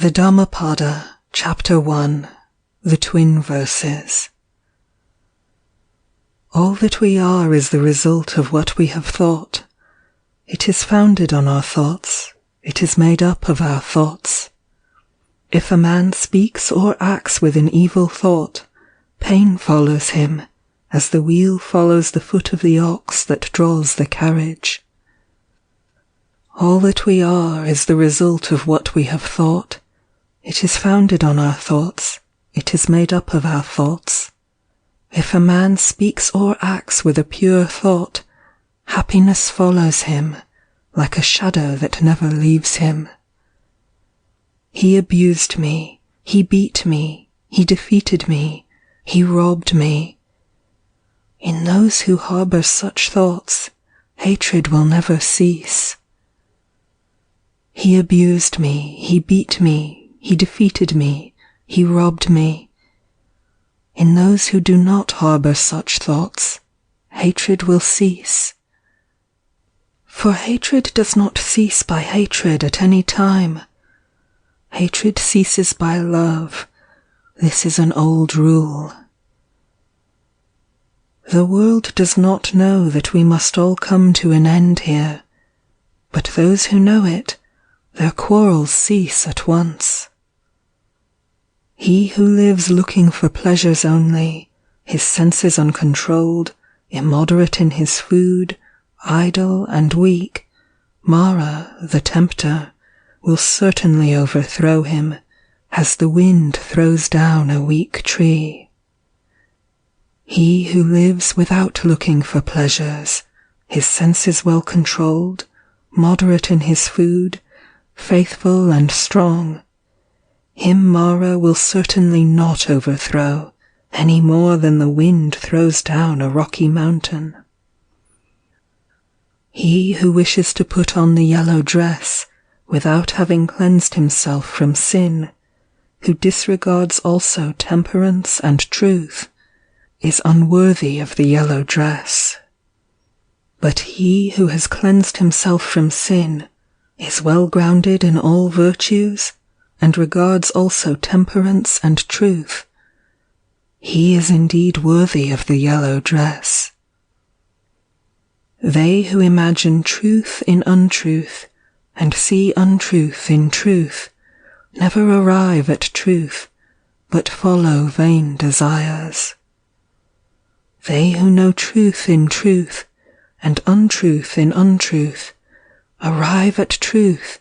The Dhammapada, Chapter 1, the Twin Verses. All that we are is the result of what we have thought. It is founded on our thoughts, it is made up of our thoughts. If a man speaks or acts with an evil thought, pain follows him, as the wheel follows the foot of the ox that draws the carriage. All that we are is the result of what we have thought. It is founded on our thoughts, it is made up of our thoughts. If a man speaks or acts with a pure thought, happiness follows him, like a shadow that never leaves him. He abused me, he beat me, he defeated me, he robbed me. In those who harbor such thoughts, hatred will never cease. He abused me, he beat me, he defeated me, he robbed me. In those who do not harbor such thoughts, hatred will cease. For hatred does not cease by hatred at any time. Hatred ceases by love. This is an old rule. The world does not know that we must all come to an end here, but those who know it, their quarrels cease at once. He who lives looking for pleasures only, his senses uncontrolled, immoderate in his food, idle and weak, Mara, the tempter, will certainly overthrow him, as the wind throws down a weak tree. He who lives without looking for pleasures, his senses well controlled, moderate in his food, faithful and strong, him Mara will certainly not overthrow, any more than the wind throws down a rocky mountain. He who wishes to put on the yellow dress, without having cleansed himself from sin, who disregards also temperance and truth, is unworthy of the yellow dress. But he who has cleansed himself from sin, is well grounded in all virtues, and regards also temperance and truth, he is indeed worthy of the yellow dress. They who imagine truth in untruth, and see untruth in truth, never arrive at truth, but follow vain desires. They who know truth in truth, and untruth in untruth, arrive at truth,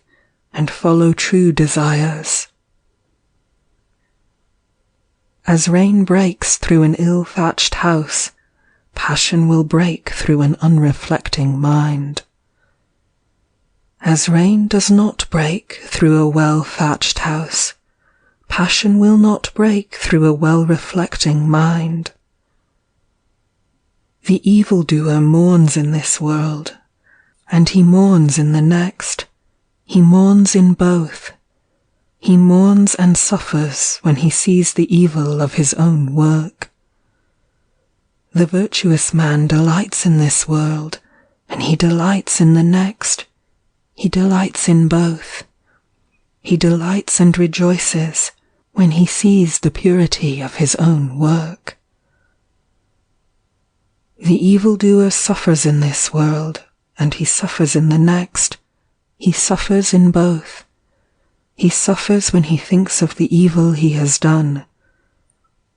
and follow true desires. As rain breaks through an ill-thatched house, passion will break through an unreflecting mind. As rain does not break through a well-thatched house, passion will not break through a well-reflecting mind. The evildoer mourns in this world, and he mourns in the next. He mourns in both. He mourns and suffers when he sees the evil of his own work. The virtuous man delights in this world, and he delights in the next. He delights in both. He delights and rejoices when he sees the purity of his own work. The evildoer suffers in this world, and he suffers in the next. He suffers in both. He suffers when he thinks of the evil he has done.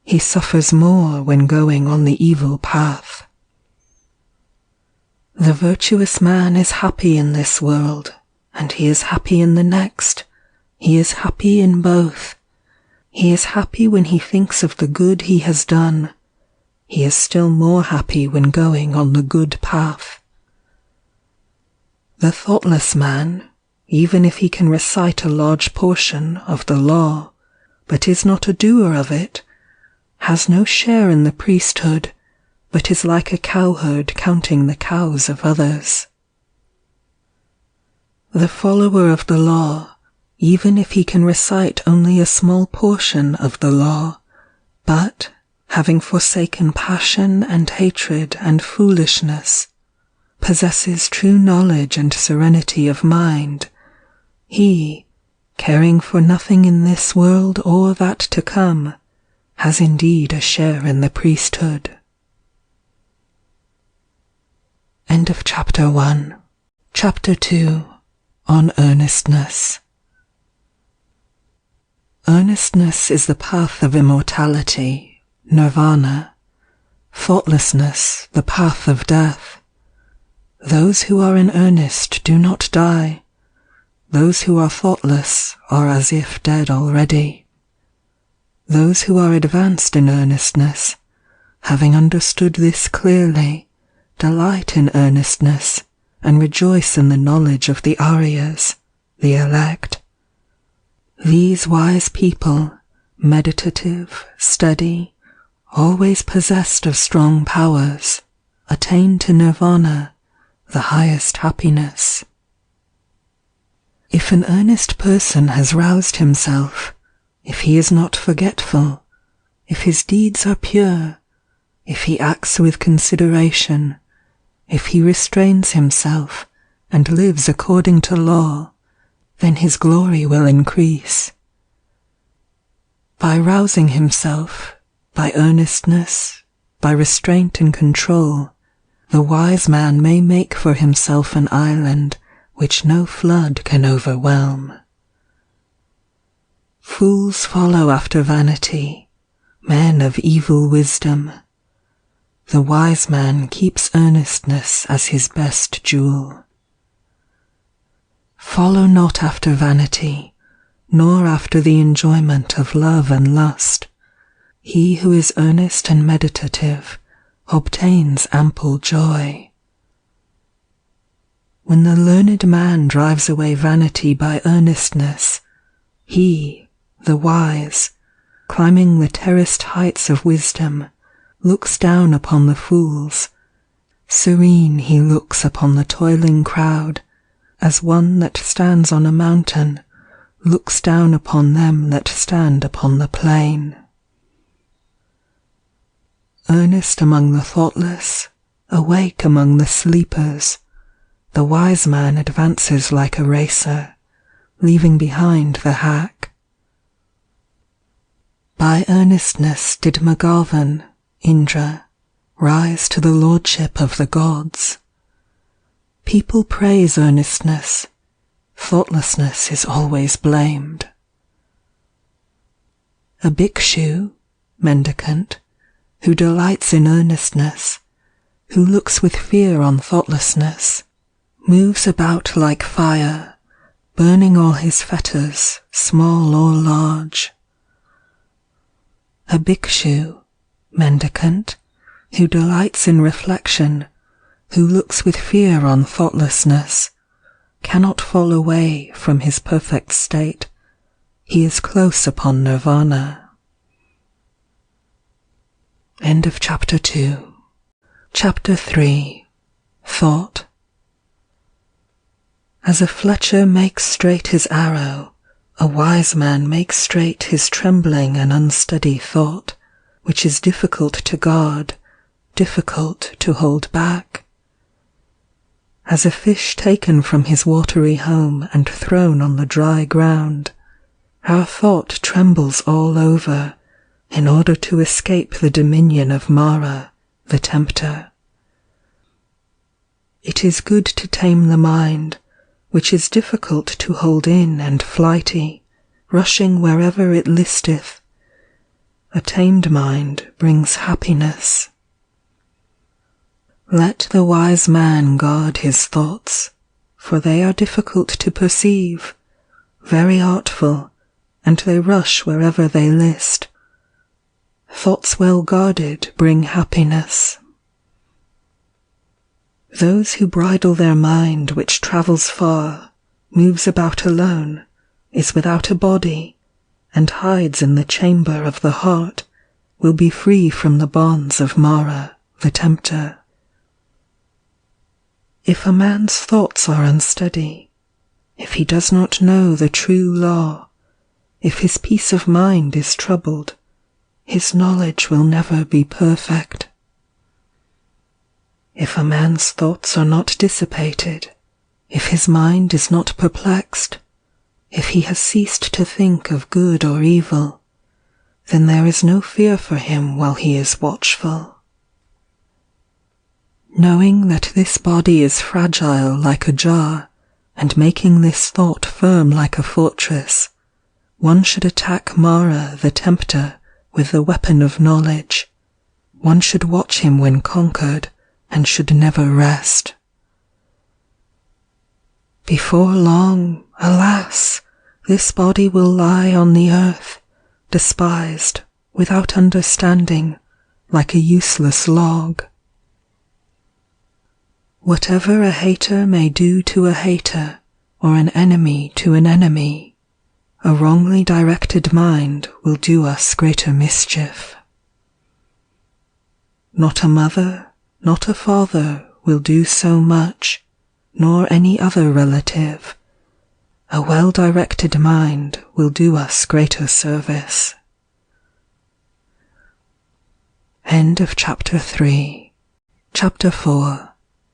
He suffers more when going on the evil path. The virtuous man is happy in this world, and he is happy in the next. He is happy in both. He is happy when he thinks of the good he has done. He is still more happy when going on the good path. The thoughtless man, even if he can recite a large portion of the law, but is not a doer of it, has no share in the priesthood, but is like a cowherd counting the cows of others. The follower of the law, even if he can recite only a small portion of the law, but, having forsaken passion and hatred and foolishness, possesses true knowledge and serenity of mind, he, caring for nothing in this world or that to come, has indeed a share in the priesthood. End of Chapter 1. Chapter 2. On Earnestness. Earnestness is the path of immortality, nirvana; thoughtlessness, the path of death. Those who are in earnest do not die. Those who are thoughtless are as if dead already. Those who are advanced in earnestness, having understood this clearly, delight in earnestness, and rejoice in the knowledge of the Aryas, the elect. These wise people, meditative, steady, always possessed of strong powers, attain to nirvana, the highest happiness. If an earnest person has roused himself, if he is not forgetful, if his deeds are pure, if he acts with consideration, if he restrains himself and lives according to law, then his glory will increase. By rousing himself, by earnestness, by restraint and control, the wise man may make for himself an island which no flood can overwhelm. Fools follow after vanity, men of evil wisdom. The wise man keeps earnestness as his best jewel. Follow not after vanity, nor after the enjoyment of love and lust. He who is earnest and meditative obtains ample joy. When the learned man drives away vanity by earnestness, he, the wise, climbing the terraced heights of wisdom, looks down upon the fools. Serene he looks upon the toiling crowd, as one that stands on a mountain looks down upon them that stand upon the plain. Earnest among the thoughtless, awake among the sleepers, the wise man advances like a racer, leaving behind the hack. By earnestness did Maghavan, Indra, rise to the lordship of the gods. People praise earnestness, thoughtlessness is always blamed. A bhikshu, mendicant, who delights in earnestness, who looks with fear on thoughtlessness, moves about like fire, burning all his fetters, small or large. A bhikshu, mendicant, who delights in reflection, who looks with fear on thoughtlessness, cannot fall away from his perfect state. He is close upon nirvana. End of Chapter 2. Chapter 3. Thought. As a fletcher makes straight his arrow, a wise man makes straight his trembling and unsteady thought, which is difficult to guard, difficult to hold back. As a fish taken from his watery home and thrown on the dry ground, our thought trembles all over, in order to escape the dominion of Mara, the tempter. It is good to tame the mind, which is difficult to hold in and flighty, rushing wherever it listeth. A tamed mind brings happiness. Let the wise man guard his thoughts, for they are difficult to perceive, very artful, and they rush wherever they list. Thoughts well guarded bring happiness. Those who bridle their mind which travels far, moves about alone, is without a body, and hides in the chamber of the heart, will be free from the bonds of Mara, the tempter. If a man's thoughts are unsteady, if he does not know the true law, if his peace of mind is troubled, his knowledge will never be perfect. If a man's thoughts are not dissipated, if his mind is not perplexed, if he has ceased to think of good or evil, then there is no fear for him while he is watchful. Knowing that this body is fragile like a jar, and making this thought firm like a fortress, one should attack Mara the tempter with the weapon of knowledge. One should watch him when conquered, and should never rest. Before long, alas, this body will lie on the earth, despised, without understanding, like a useless log. Whatever a hater may do to a hater, or an enemy to an enemy, a wrongly directed mind will do us greater mischief. Not a mother, not a father will do so much, nor any other relative. A well-directed mind will do us greater service. End of Chapter 3. Chapter 4.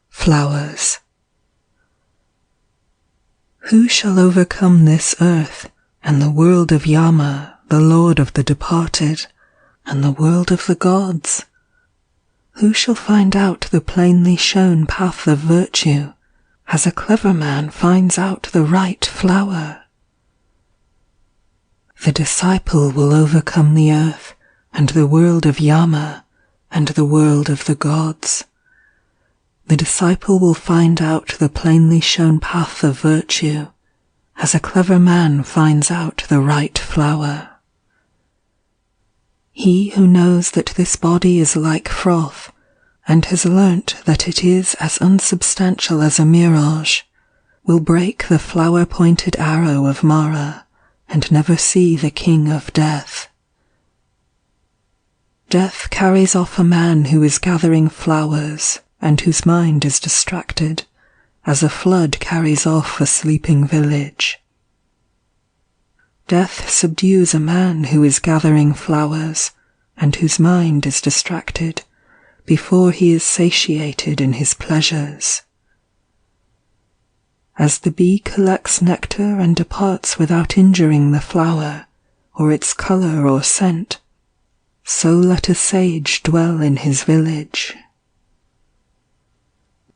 Flowers. Who shall overcome this earth, and the world of Yama, the lord of the departed, and the world of the gods? Who shall find out the plainly shown path of virtue, as a clever man finds out the right flower? The disciple will overcome the earth, and the world of Yama, and the world of the gods. The disciple will find out the plainly shown path of virtue, as a clever man finds out the right flower. He who knows that this body is like froth, and has learnt that it is as unsubstantial as a mirage, will break the flower-pointed arrow of Mara, and never see the king of death. Death carries off a man who is gathering flowers, and whose mind is distracted, as a flood carries off a sleeping village. Death subdues a man who is gathering flowers, and whose mind is distracted, before he is satiated in his pleasures. As the bee collects nectar and departs without injuring the flower, or its colour or scent, so let a sage dwell in his village.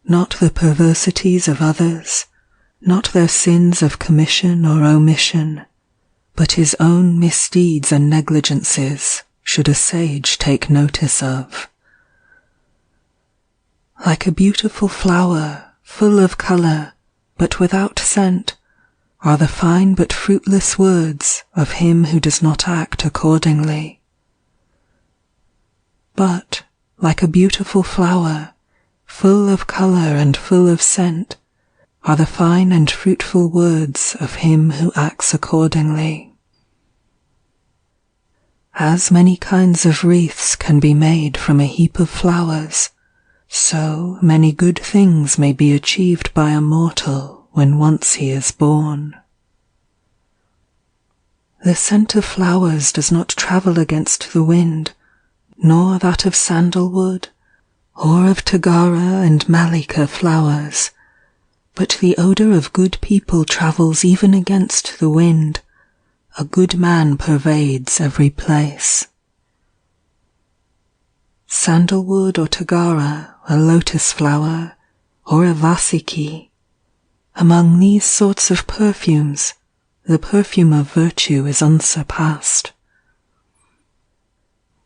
Not the perversities of others, not their sins of commission or omission, but his own misdeeds and negligences should a sage take notice of. Like a beautiful flower, full of colour, but without scent, are the fine but fruitless words of him who does not act accordingly. But, like a beautiful flower, full of colour and full of scent, are the fine and fruitful words of him who acts accordingly. As many kinds of wreaths can be made from a heap of flowers, so many good things may be achieved by a mortal when once he is born. The scent of flowers does not travel against the wind, nor that of sandalwood, or of Tagara and Malika flowers, but the odour of good people travels even against the wind. A good man pervades every place. Sandalwood or Tagara, a lotus flower, or a Vasiki, among these sorts of perfumes, the perfume of virtue is unsurpassed.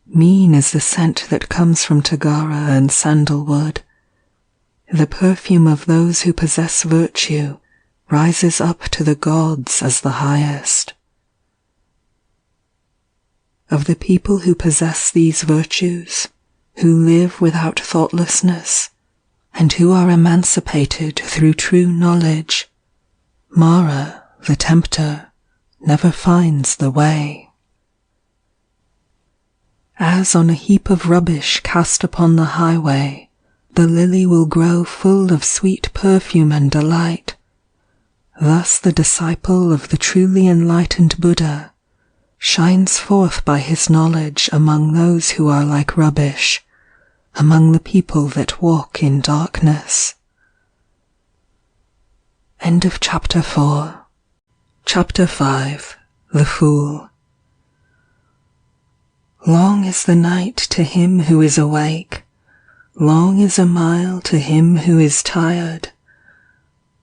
Mean is the scent that comes from Tagara and sandalwood. The perfume of those who possess virtue rises up to the gods as the highest. Of the people who possess these virtues, who live without thoughtlessness, and who are emancipated through true knowledge, Mara, the tempter, never finds the way. As on a heap of rubbish cast upon the highway, the lily will grow full of sweet perfume and delight, thus the disciple of the truly enlightened Buddha shines forth by his knowledge among those who are like rubbish, among the people that walk in darkness. End of Chapter 4. Chapter 5. The Fool. Long is the night to him who is awake, long is a mile to him who is tired,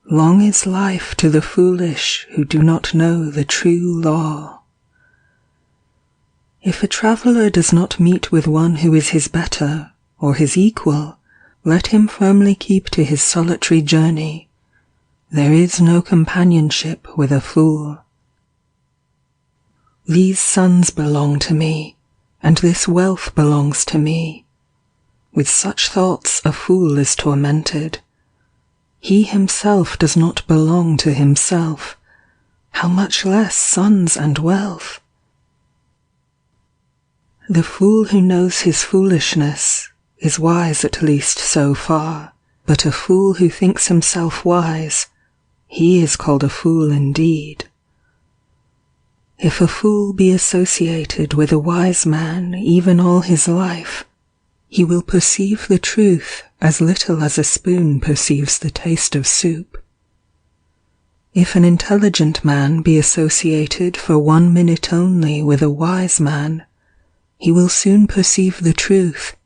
long is life to the foolish who do not know the true law. If a traveller does not meet with one who is his better, or his equal, let him firmly keep to his solitary journey. There is no companionship with a fool. These sons belong to me, and this wealth belongs to me. With such thoughts a fool is tormented. He himself does not belong to himself, how much less sons and wealth? The fool who knows his foolishness is wise at least so far, but a fool who thinks himself wise, he is called a fool indeed. If a fool be associated with a wise man even all his life, he will perceive the truth as little as a spoon perceives the taste of soup. If an intelligent man be associated for 1 minute only with a wise man, he will soon perceive the truth,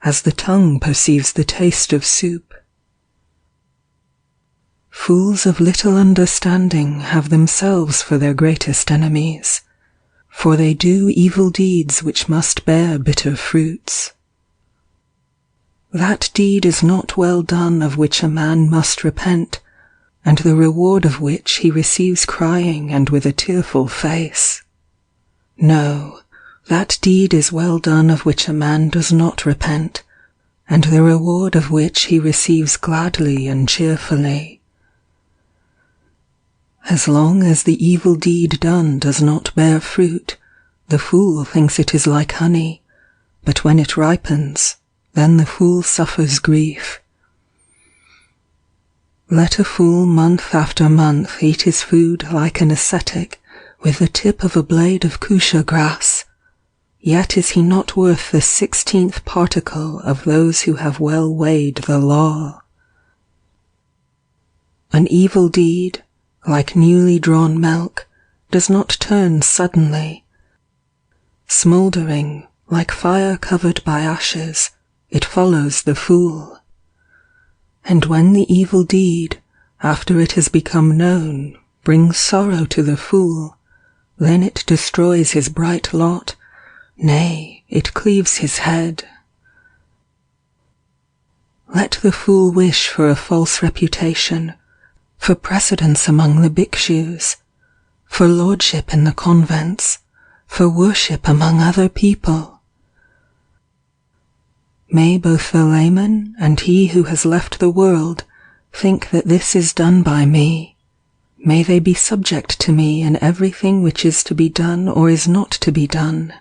as the tongue perceives the taste of soup. Fools of little understanding have themselves for their greatest enemies, for they do evil deeds which must bear bitter fruits. That deed is not well done of which a man must repent, and the reward of which he receives crying and with a tearful face. No, that deed is well done of which a man does not repent, and the reward of which he receives gladly and cheerfully. As long as the evil deed done does not bear fruit, the fool thinks it is like honey, but when it ripens, then the fool suffers grief. Let a fool month after month eat his food like an ascetic with the tip of a blade of kusha grass, yet is he not worth the 16th particle of those who have well weighed the law. An evil deed, like newly drawn milk, does not turn suddenly. Smouldering, like fire covered by ashes, it follows the fool. And when the evil deed, after it has become known, brings sorrow to the fool, then it destroys his bright lot, nay, it cleaves his head. Let the fool wish for a false reputation, for precedence among the bhikshus, for lordship in the convents, for worship among other people. May both the layman and he who has left the world think that this is done by me. May they be subject to me in everything which is to be done or is not to be done.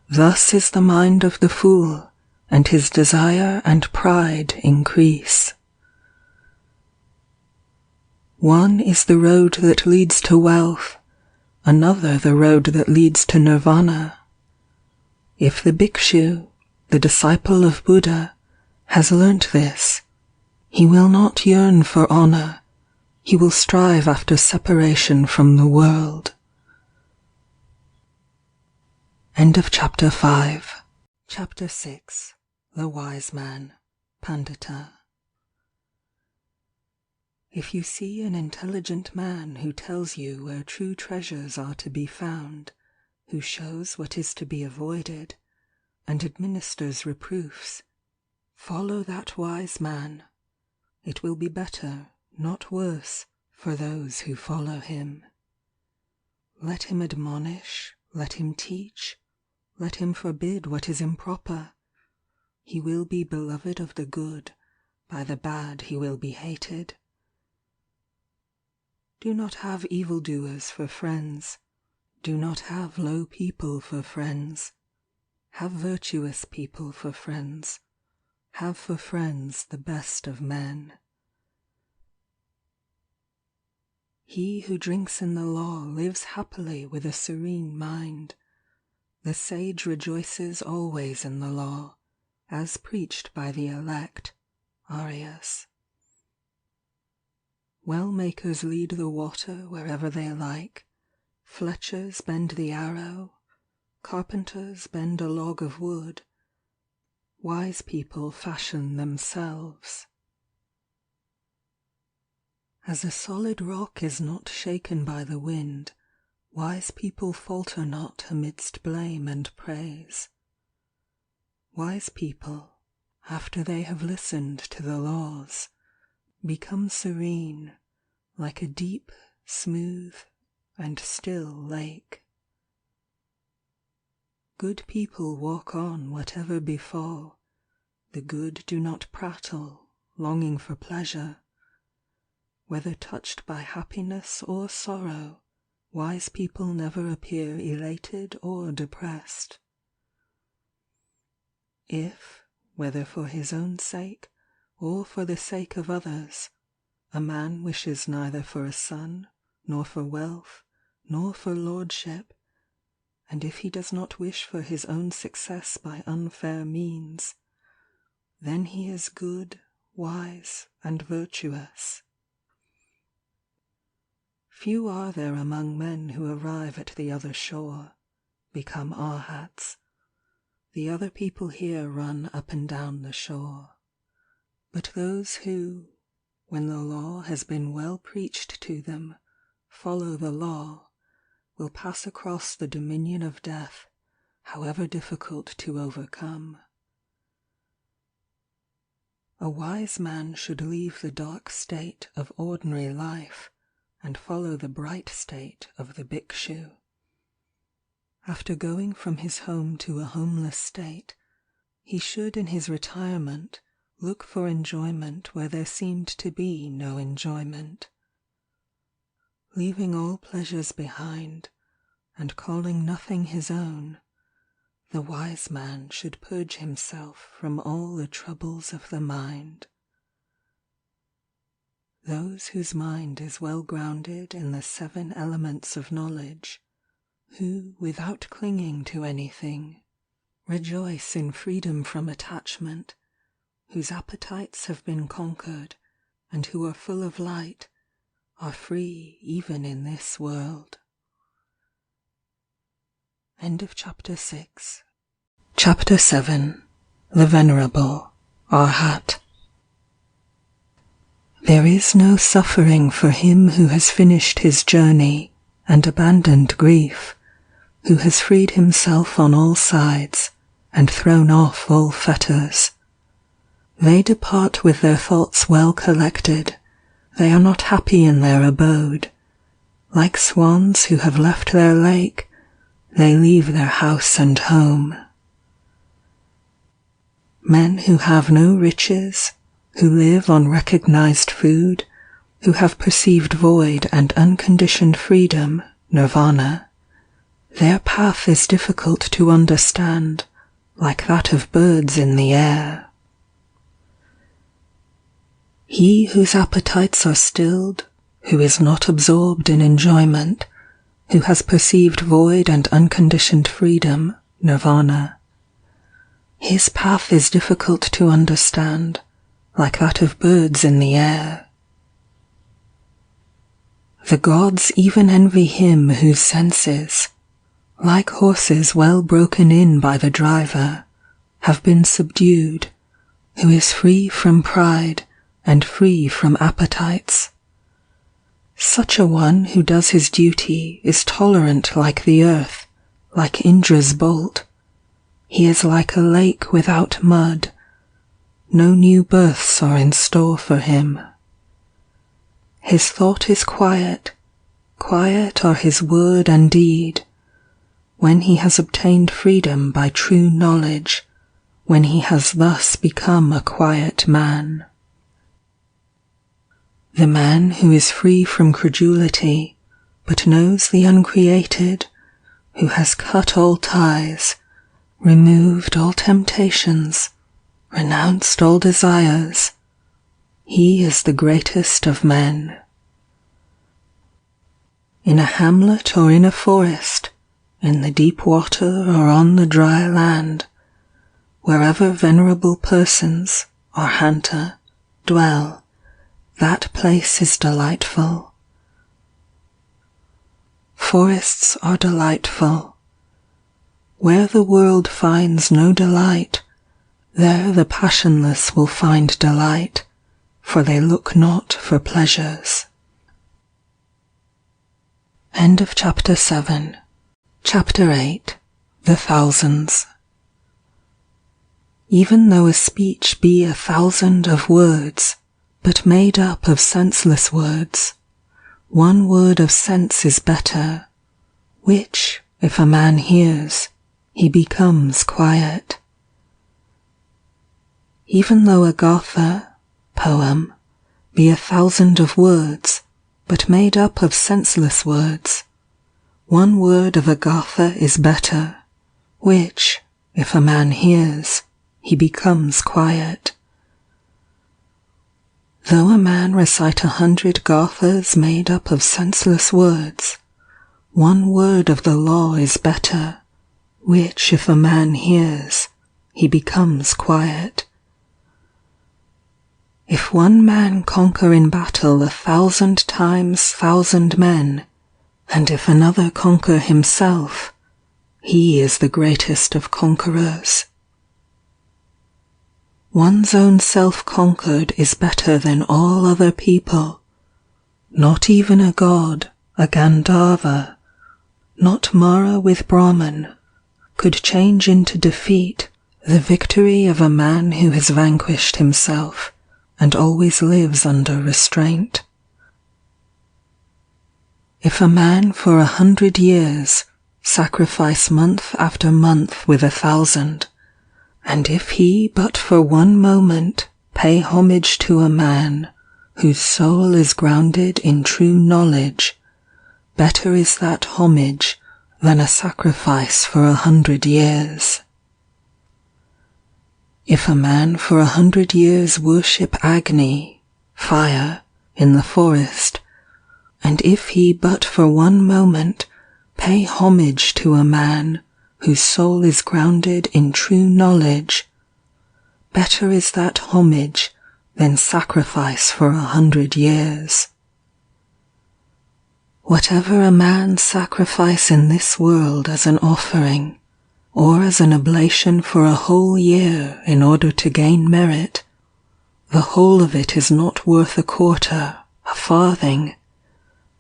Thus is the mind of the fool, and his desire and pride increase. One is the road that leads to wealth, another the road that leads to nirvana. If the bhikshu, the disciple of Buddha, has learnt this, he will not yearn for honor, he will strive after separation from the world. End of Chapter 5. Chapter 6. The Wise Man, Pandita. If you see an intelligent man who tells you where true treasures are to be found, who shows what is to be avoided, and administers reproofs, follow that wise man. It will be better, not worse, for those who follow him. Let him admonish, let him teach, let him forbid what is improper. He will be beloved of the good, by the bad he will be hated. Do not have evildoers for friends. Do not have low people for friends. Have virtuous people for friends. Have for friends the best of men. He who drinks in the law lives happily with a serene mind. The sage rejoices always in the law, as preached by the elect, Arias. Well makers lead the water wherever they like, fletchers bend the arrow, carpenters bend a log of wood, wise people fashion themselves. As a solid rock is not shaken by the wind, wise people falter not amidst blame and praise. Wise people, after they have listened to the laws, become serene, like a deep, smooth, and still lake. Good people walk on whatever befall, the good do not prattle, longing for pleasure. Whether touched by happiness or sorrow, wise people never appear elated or depressed. If, whether for his own sake or for the sake of others, a man wishes neither for a son, nor for wealth, nor for lordship, and if he does not wish for his own success by unfair means, then he is good, wise, and virtuous. Few are there among men who arrive at the other shore, become arhats. The other people here run up and down the shore. But those who, when the law has been well preached to them, follow the law, will pass across the dominion of death, however difficult to overcome. A wise man should leave the dark state of ordinary life and follow the bright state of the bhikshu. After going from his home to a homeless state, he should in his retirement look for enjoyment where there seemed to be no enjoyment. Leaving all pleasures behind, and calling nothing his own, the wise man should purge himself from all the troubles of the mind. Those whose mind is well grounded in the 7 elements of knowledge, who, without clinging to anything, rejoice in freedom from attachment, whose appetites have been conquered, and who are full of light, are free even in this world. End of Chapter 6. Chapter 7. The Venerable, Arhat. There is no suffering for him who has finished his journey and abandoned grief, who has freed himself on all sides and thrown off all fetters. They depart with their thoughts well collected, they are not happy in their abode. Like swans who have left their lake, they leave their house and home. Men who have no riches, who live on recognized food, who have perceived void and unconditioned freedom, nirvana, their path is difficult to understand, like that of birds in the air. He whose appetites are stilled, who is not absorbed in enjoyment, who has perceived void and unconditioned freedom, nirvana, his path is difficult to understand, like that of birds in the air. The gods even envy him whose senses, like horses well broken in by the driver, have been subdued, who is free from pride and free from appetites. Such a one who does his duty is tolerant like the earth, like Indra's bolt. He is like a lake without mud. No new births are in store for him. His thought is quiet, quiet are his word and deed. When he has obtained freedom by true knowledge, when he has thus become a quiet man. The man who is free from credulity, but knows the uncreated, who has cut all ties, removed all temptations, renounced all desires, he is the greatest of men. In a hamlet or in a forest, in the deep water or on the dry land, wherever venerable persons, Arhanta, dwell, that place is delightful. Forests are delightful. Where the world finds no delight, there the passionless will find delight, for they look not for pleasures. End of Chapter 7. Chapter 8. The Thousands. Even though a speech be 1,000 of words, but made up of senseless words, one word of sense is better, which, if a man hears, he becomes quiet. Even though a Gatha, poem, be 1,000 of words, but made up of senseless words, one word of a Gatha is better, which, if a man hears, he becomes quiet. Though a man recite 100 Gathas made up of senseless words, one word of the law is better, which if a man hears, he becomes quiet. If one man conquer in battle 1,000 times 1,000 men, and if another conquer himself, he is the greatest of conquerors. One's own self conquered is better than all other people. Not even a god, a Gandharva, not Mara with Brahman, could change into defeat the victory of a man who has vanquished himself and always lives under restraint. If a man for 100 years sacrifice month after month with 1,000, and if he but for one moment pay homage to a man whose soul is grounded in true knowledge, better is that homage than a sacrifice for 100 years. If a man for 100 years worship Agni, fire, in the forest, and if he but for one moment pay homage to a man whose soul is grounded in true knowledge, better is that homage than sacrifice for 100 years. Whatever a man sacrifice in this world as an offering, or as an oblation for a whole year in order to gain merit, the whole of it is not worth a quarter, a farthing.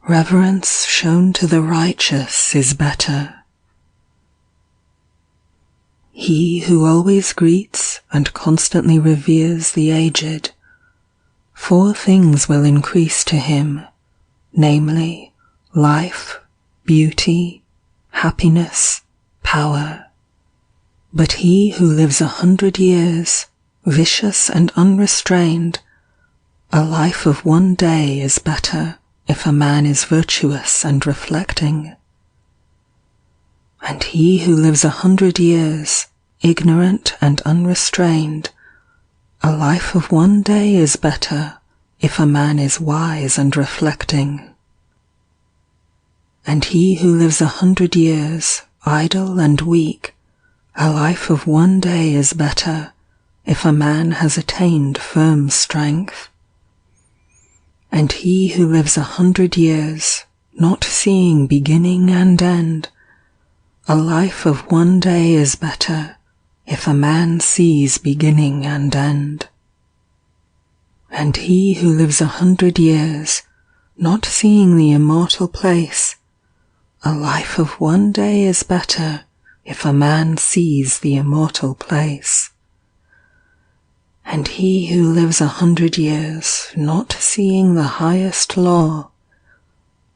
Reverence shown to the righteous is better. He who always greets and constantly reveres the aged, 4 things will increase to him, namely, life, beauty, happiness, power. But he who lives 100 years, vicious and unrestrained, a life of one day is better if a man is virtuous and reflecting. And he who lives 100 years, ignorant and unrestrained, a life of one day is better if a man is wise and reflecting. And he who lives 100 years, idle and weak, a life of one day is better if a man has attained firm strength. And he who lives 100 years, not seeing beginning and end, a life of one day is better if a man sees beginning and end. And he who lives 100 years, not seeing the immortal place, a life of one day is better if a man sees the immortal place. And he who lives 100 years, not seeing the highest law,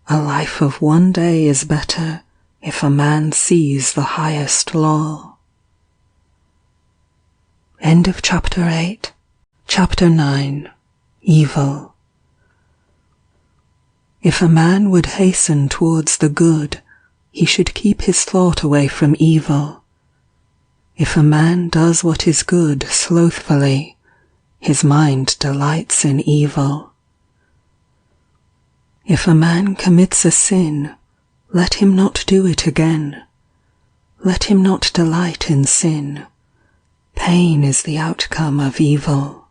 a life of one day is better if a man sees the highest law. End of Chapter 8. Chapter 9. Evil. If a man would hasten towards the good, he should keep his thought away from evil. If a man does what is good slothfully, his mind delights in evil. If a man commits a sin, let him not do it again. Let him not delight in sin. Pain is the outcome of evil.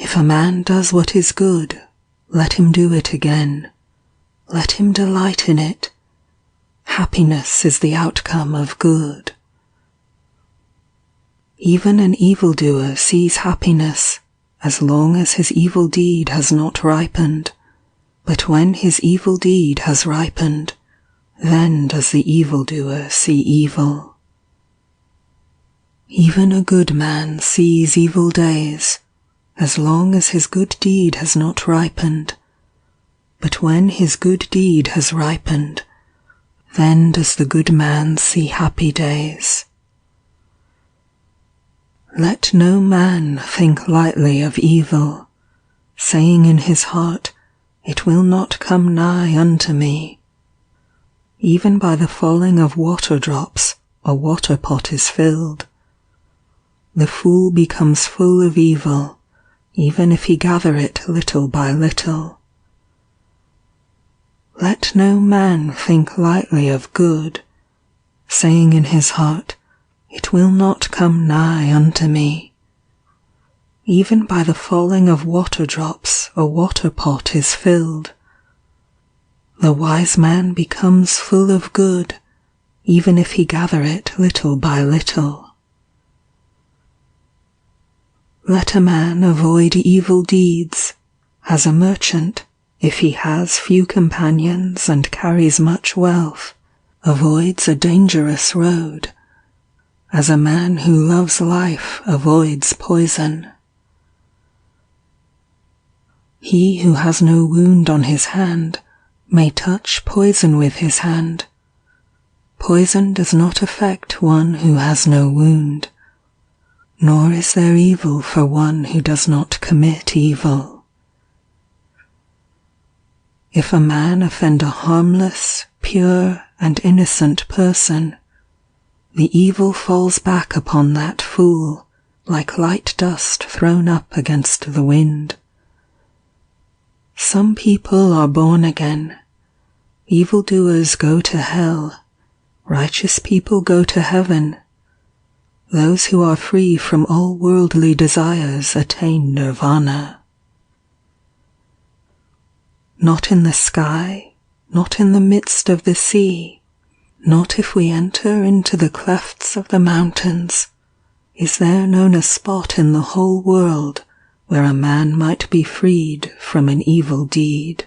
If a man does what is good, let him do it again. Let him delight in it. Happiness is the outcome of good. Even an evildoer sees happiness as long as his evil deed has not ripened, but when his evil deed has ripened, then does the evildoer see evil. Even a good man sees evil days, as long as his good deed has not ripened, but when his good deed has ripened, then does the good man see happy days. Let no man think lightly of evil, saying in his heart, "It will not come nigh unto me." Even by the falling of water drops, a water pot is filled. The fool becomes full of evil, even if he gather it little by little. Let no man think lightly of good, saying in his heart, "It will not come nigh unto me." Even by the falling of water drops a water pot is filled. The wise man becomes full of good, even if he gather it little by little. Let a man avoid evil deeds, as a merchant, if he has few companions and carries much wealth, avoids a dangerous road, as a man who loves life avoids poison. He who has no wound on his hand may touch poison with his hand. Poison does not affect one who has no wound, nor is there evil for one who does not commit evil. If a man offend a harmless, pure, and innocent person, the evil falls back upon that fool, like light dust thrown up against the wind. Some people are born again. Evildoers go to hell. Righteous people go to heaven. Those who are free from all worldly desires attain nirvana. Not in the sky, not in the midst of the sea, not if we enter into the clefts of the mountains, is there known a spot in the whole world where a man might be freed from an evil deed.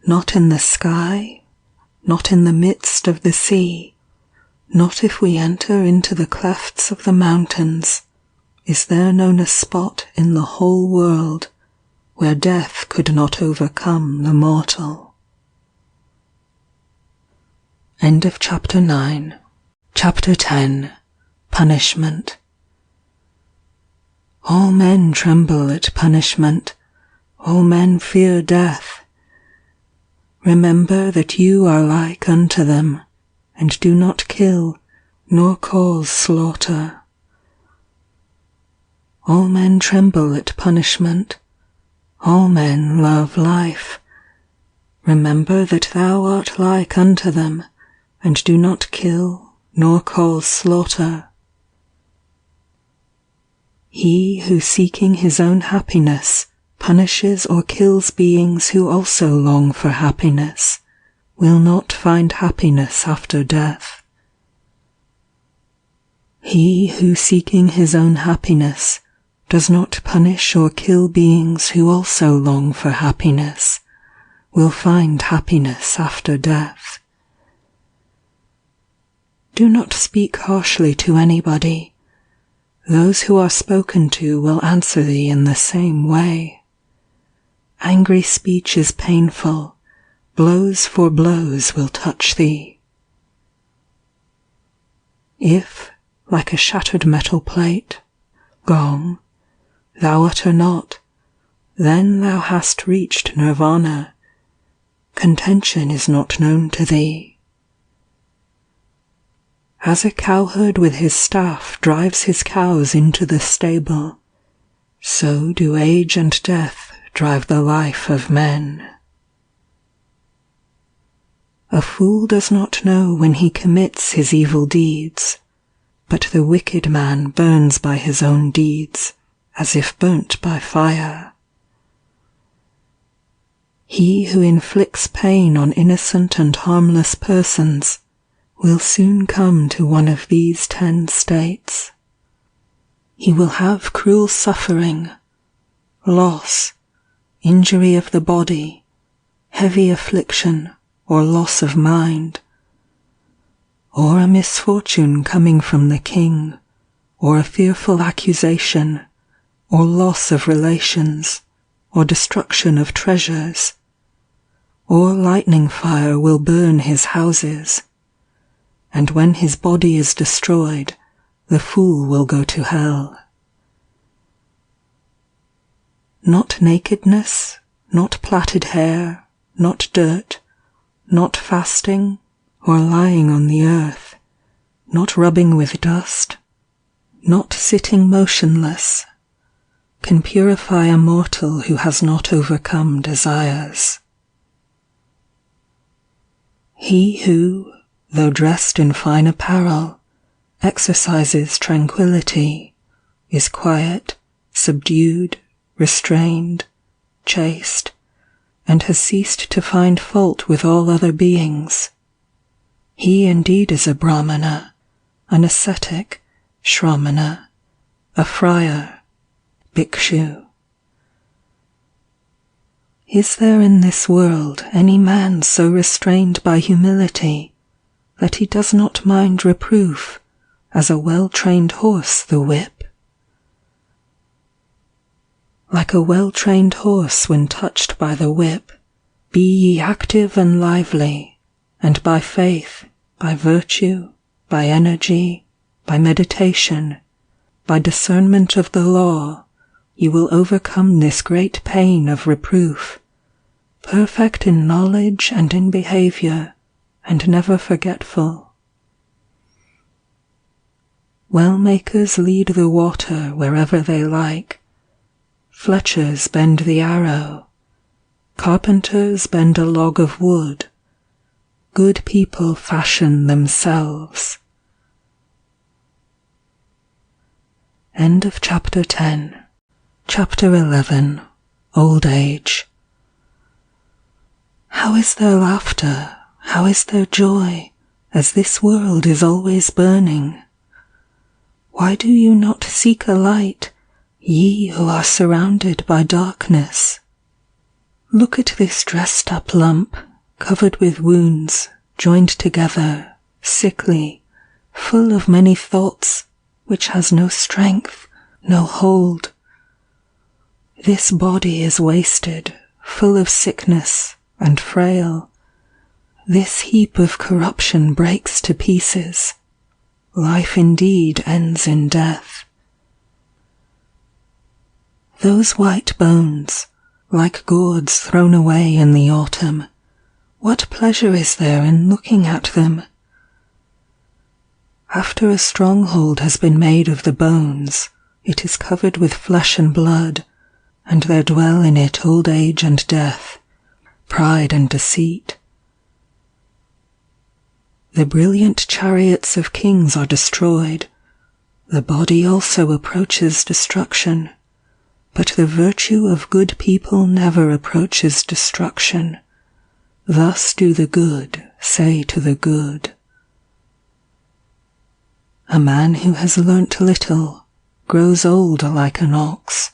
Not in the sky, not in the midst of the sea, not if we enter into the clefts of the mountains, is there known a spot in the whole world where death could not overcome the mortal. End of Chapter 9. Chapter 10. Punishment. All men tremble at punishment. All men fear death. Remember that you are like unto them, and do not kill, nor cause slaughter. All men tremble at punishment. All men love life. Remember that thou art like unto them, and do not kill, nor cause slaughter. He who seeking his own happiness punishes or kills beings who also long for happiness, will not find happiness after death. He who seeking his own happiness does not punish or kill beings who also long for happiness, will find happiness after death. Do not speak harshly to anybody. Those who are spoken to will answer thee in the same way. Angry speech is painful. Blows for blows will touch thee. If, like a shattered metal plate, gong, thou utter not, then thou hast reached nirvana. Contention is not known to thee. As a cowherd with his staff drives his cows into the stable, so do age and death drive the life of men. A fool does not know when he commits his evil deeds, but the wicked man burns by his own deeds, as if burnt by fire. He who inflicts pain on innocent and harmless persons will soon come to one of these 10 states. He will have cruel suffering, loss, injury of the body, heavy affliction, or loss of mind, or a misfortune coming from the king, or a fearful accusation, or loss of relations, or destruction of treasures, or lightning fire will burn his houses, and when his body is destroyed, the fool will go to hell. Not nakedness, not plaited hair, not dirt, not fasting, or lying on the earth, not rubbing with dust, not sitting motionless, can purify a mortal who has not overcome desires. He who, though dressed in fine apparel, exercises tranquillity, is quiet, subdued, restrained, chaste, and has ceased to find fault with all other beings. He indeed is a Brahmana, an ascetic, Shramana, a friar, Bhikshu. Is there in this world any man so restrained by humility that he does not mind reproof, as a well-trained horse the whip? Like a well-trained horse when touched by the whip, be ye active and lively, and by faith, by virtue, by energy, by meditation, by discernment of the law, you will overcome this great pain of reproof, perfect in knowledge and in behavior, and never forgetful. Well-makers lead the water wherever they like, fletchers bend the arrow, carpenters bend a log of wood, good people fashion themselves. End of Chapter 10. Chapter 11. Old Age. How is there laughter, how is there joy, as this world is always burning? Why do you not seek a light, ye who are surrounded by darkness? Look at this dressed-up lump, covered with wounds, joined together, sickly, full of many thoughts, which has no strength, no hold. This body is wasted, full of sickness, and frail. This heap of corruption breaks to pieces. Life indeed ends in death. Those white bones, like gourds thrown away in the autumn, what pleasure is there in looking at them? After a stronghold has been made of the bones, it is covered with flesh and blood, and there dwell in it old age and death, pride and deceit. The brilliant chariots of kings are destroyed, the body also approaches destruction, but the virtue of good people never approaches destruction. Thus do the good say to the good. A man who has learnt little grows old like an ox.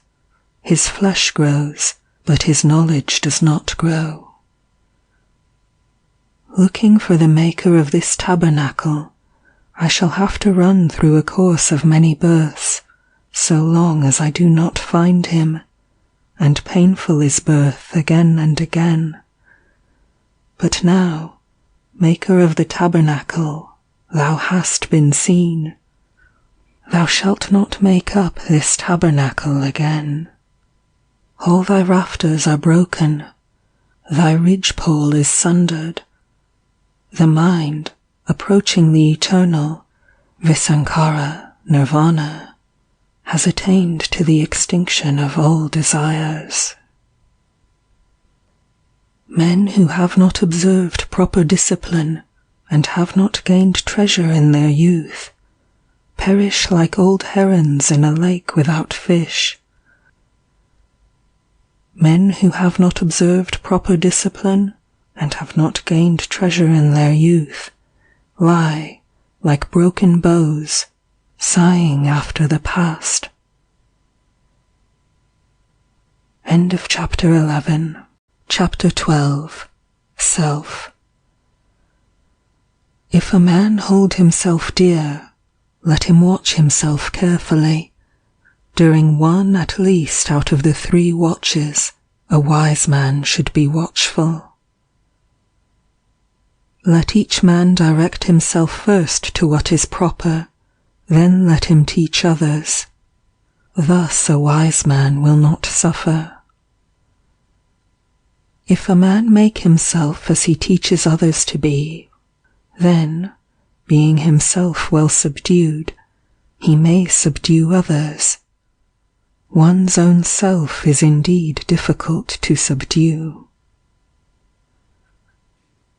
His flesh grows, but his knowledge does not grow. Looking for the maker of this tabernacle, I shall have to run through a course of many births, so long as I do not find him, and painful is birth again and again. But now, maker of the tabernacle, thou hast been seen. Thou shalt not make up this tabernacle again. All thy rafters are broken, thy ridgepole is sundered. The mind, approaching the eternal, Visankhara, Nirvana, has attained to the extinction of all desires. Men who have not observed proper discipline, and have not gained treasure in their youth, perish like old herons in a lake without fish. Men who have not observed proper discipline, and have not gained treasure in their youth, lie, like broken bows, sighing after the past. End of chapter 11. Chapter 12. Self. If a man hold himself dear, let him watch himself carefully. During one at least out of the 3 watches, a wise man should be watchful. Let each man direct himself first to what is proper, then let him teach others. Thus a wise man will not suffer. If a man make himself as he teaches others to be, then, being himself well subdued, he may subdue others. One's own self is indeed difficult to subdue.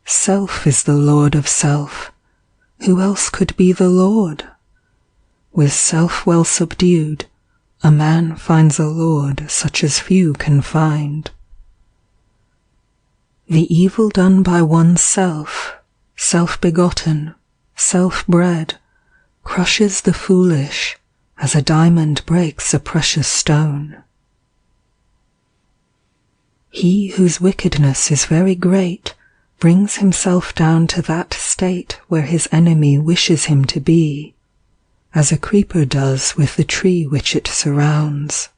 Self is the lord of self. Who else could be the lord? With self well subdued, a man finds a lord such as few can find. The evil done by one's self, self-begotten, self-bred, crushes the foolish, as a diamond breaks a precious stone. He whose wickedness is very great brings himself down to that state where his enemy wishes him to be, as a creeper does with the tree which it surrounds.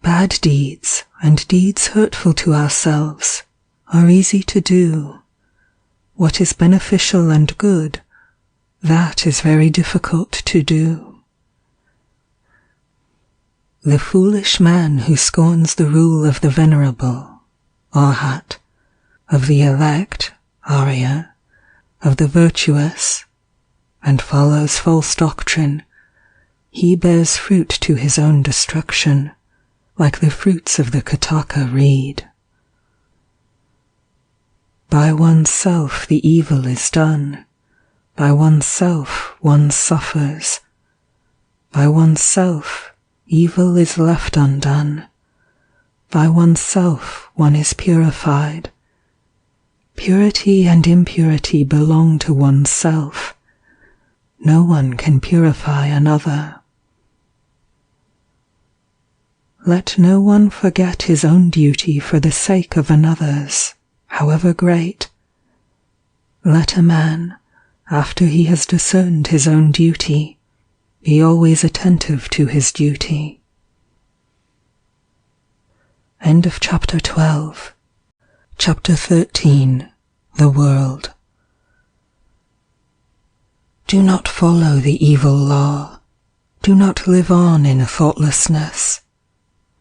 Bad deeds, and deeds hurtful to ourselves, are easy to do. What is beneficial and good, that is very difficult to do. The foolish man who scorns the rule of the venerable, Arhat, of the elect, Arya, of the virtuous, and follows false doctrine, he bears fruit to his own destruction, like the fruits of the Kataka reed. By oneself the evil is done, by oneself one suffers, by oneself evil is left undone, by oneself one is purified. Purity and impurity belong to oneself. No one can purify another. Let no one forget his own duty for the sake of another's, however great. Let a man, after he has discerned his own duty, be always attentive to his duty. End of chapter 12. Chapter 13. The World. Do not follow the evil law. Do not live on in thoughtlessness.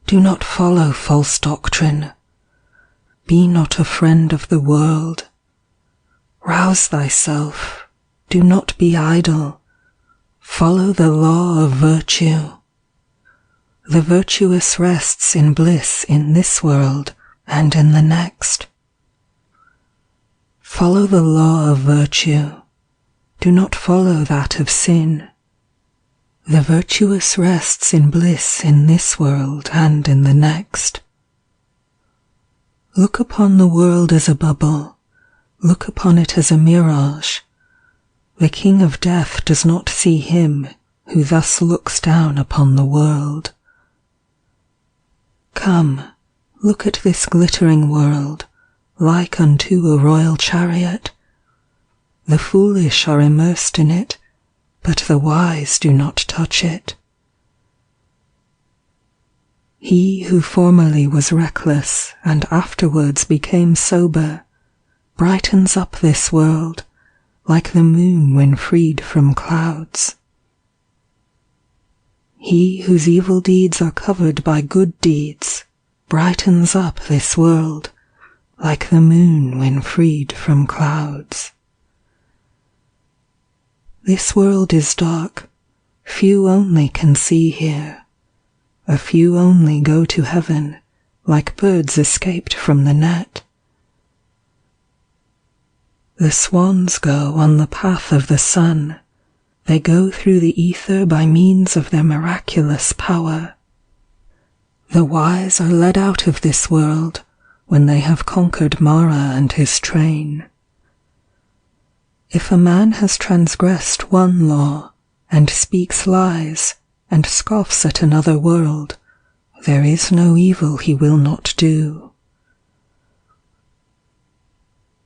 Do not follow false doctrine. Be not a friend of the world. Rouse thyself. Do not be idle. Follow the law of virtue. The virtuous rests in bliss in this world and in the next. Follow the law of virtue. Do not follow that of sin. The virtuous rests in bliss in this world and in the next. Look upon the world as a bubble. Look upon it as a mirage. The king of death does not see him who thus looks down upon the world. Come, look at this glittering world, like unto a royal chariot. The foolish are immersed in it, but the wise do not touch it. He who formerly was reckless and afterwards became sober, brightens up this world, like the moon when freed from clouds. He whose evil deeds are covered by good deeds, brightens up this world, like the moon when freed from clouds. This world is dark, few only can see here. A few only go to heaven, like birds escaped from the net. The swans go on the path of the sun. They go through the ether by means of their miraculous power. The wise are led out of this world when they have conquered Mara and his train. If a man has transgressed one law, and speaks lies, and scoffs at another world, there is no evil he will not do.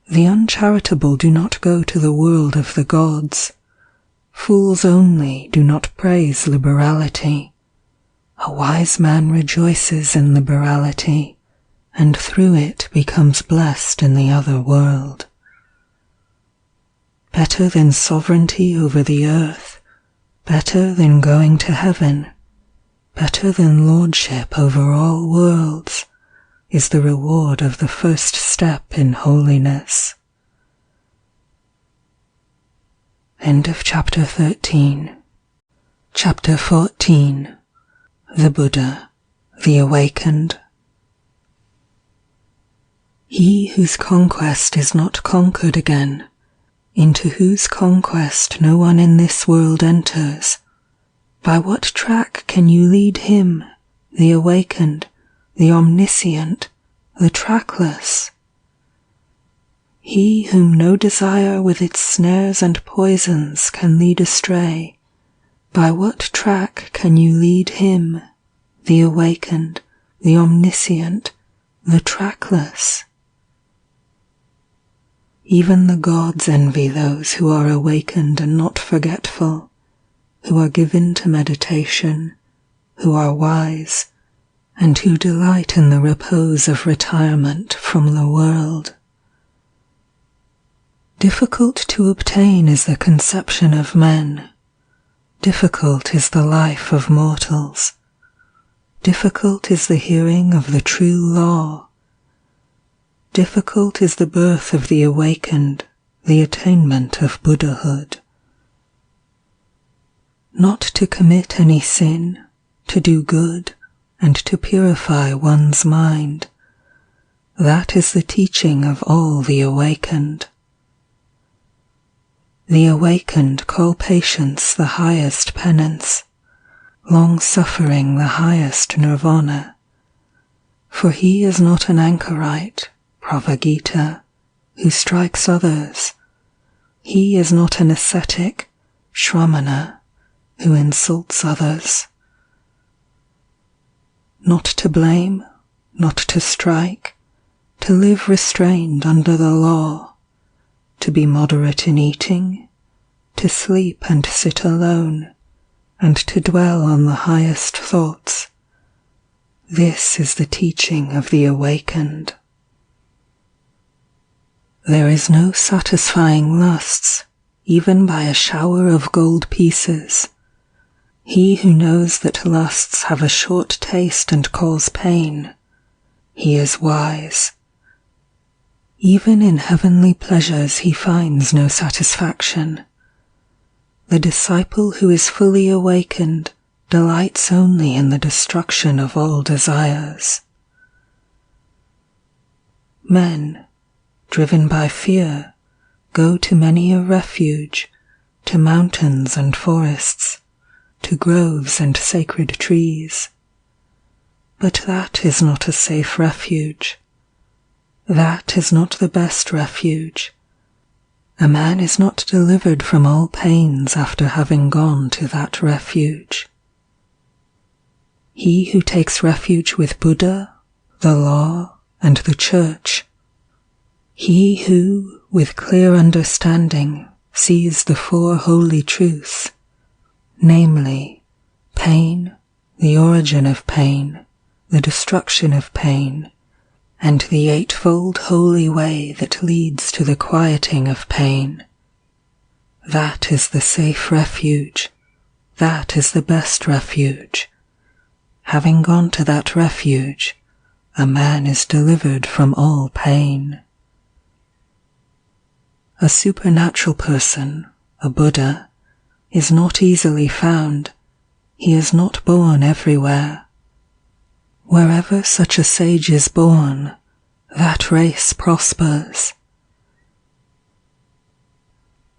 The uncharitable do not go to the world of the gods. Fools only do not praise liberality. A wise man rejoices in liberality, and through it becomes blessed in the other world. Better than sovereignty over the earth, better than going to heaven, better than lordship over all worlds, is the reward of the first step in holiness. End of chapter 13. Chapter 14. The Buddha, the Awakened. He whose conquest is not conquered again, into whose conquest no one in this world enters, by what track can you lead him, the awakened, the omniscient, the trackless? He whom no desire with its snares and poisons can lead astray, by what track can you lead him, the awakened, the omniscient, the trackless? Even the gods envy those who are awakened and not forgetful, who are given to meditation, who are wise, and who delight in the repose of retirement from the world. Difficult to obtain is the conception of men. Difficult is the life of mortals. Difficult is the hearing of the true law. Difficult is the birth of the awakened, the attainment of Buddhahood. Not to commit any sin, to do good, and to purify one's mind. That is the teaching of all the awakened. The awakened call patience the highest penance, long-suffering the highest nirvana, for he is not an anchorite, Pravagita, who strikes others. He is not an ascetic, Shramana, who insults others. Not to blame, not to strike, to live restrained under the law, to be moderate in eating, to sleep and sit alone, and to dwell on the highest thoughts. This is the teaching of the awakened. There is no satisfying lusts, even by a shower of gold pieces. He who knows that lusts have a short taste and cause pain, he is wise. Even in heavenly pleasures he finds no satisfaction. The disciple who is fully awakened delights only in the destruction of all desires. Men, driven by fear, go to many a refuge, to mountains and forests, to groves and sacred trees. But that is not a safe refuge. That is not the best refuge. A man is not delivered from all pains after having gone to that refuge. He who takes refuge with Buddha, the law, and the church, he who, with clear understanding, sees the four holy truths, namely, pain, the origin of pain, the destruction of pain, and the eightfold holy way that leads to the quieting of pain. That is the safe refuge. That is the best refuge. Having gone to that refuge, a man is delivered from all pain. A supernatural person, a Buddha, is not easily found. He is not born everywhere. Wherever such a sage is born, that race prospers.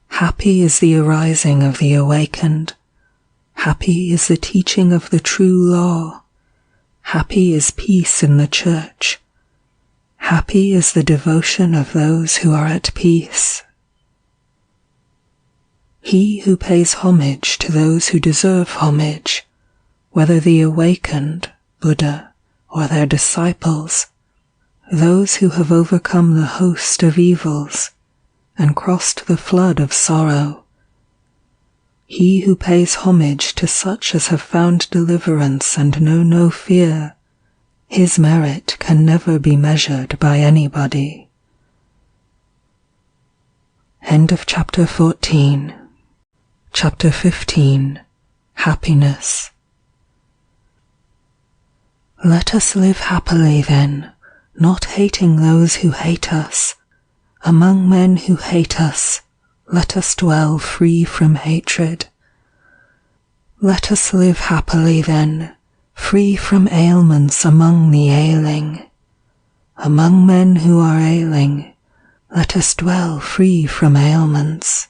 Happy is the arising of the awakened. Happy is the teaching of the true law. Happy is peace in the church. Happy is the devotion of those who are at peace. He who pays homage to those who deserve homage, whether the awakened, Buddha, or their disciples, those who have overcome the host of evils and crossed the flood of sorrow, he who pays homage to such as have found deliverance and know no fear, his merit can never be measured by anybody. End of chapter 14. Chapter 15. Happiness. Let us live happily then, not hating those who hate us. Among men who hate us, let us dwell free from hatred. Let us live happily then, free from ailments among the ailing. Among men who are ailing, let us dwell free from ailments.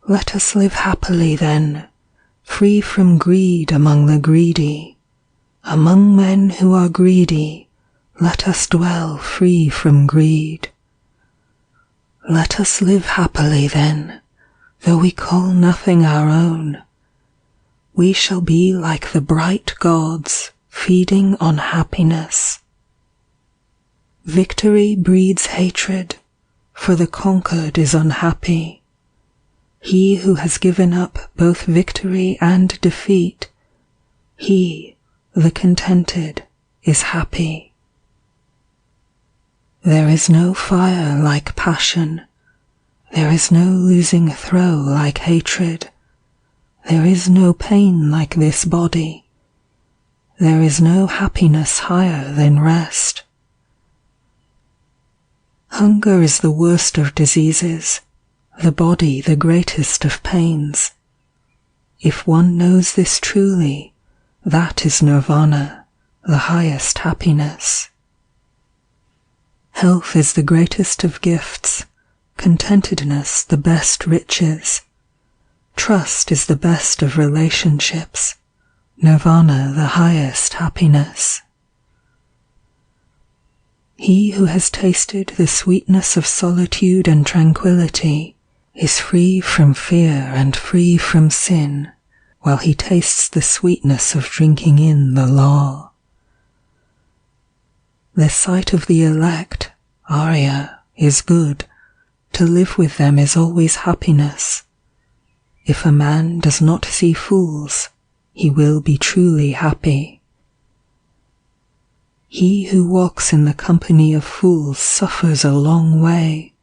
Let us live happily then, free from greed among the greedy. Among men who are greedy, let us dwell free from greed. Let us live happily then, though we call nothing our own. We shall be like the bright gods, feeding on happiness. Victory breeds hatred, for the conquered is unhappy. He who has given up both victory and defeat, he, the contented, is happy. There is no fire like passion. There is no losing throw like hatred. There is no pain like this body. There is no happiness higher than rest. Hunger is the worst of diseases, the body the greatest of pains. If one knows this truly, that is nirvana, the highest happiness. Health is the greatest of gifts, contentedness the best riches. Trust is the best of relationships, nirvana the highest happiness. He who has tasted the sweetness of solitude and tranquillity is free from fear and free from sin, while he tastes the sweetness of drinking in the law. The sight of the elect, Arya, is good. To live with them is always happiness. If a man does not see fools, he will be truly happy. He who walks in the company of fools suffers a long way.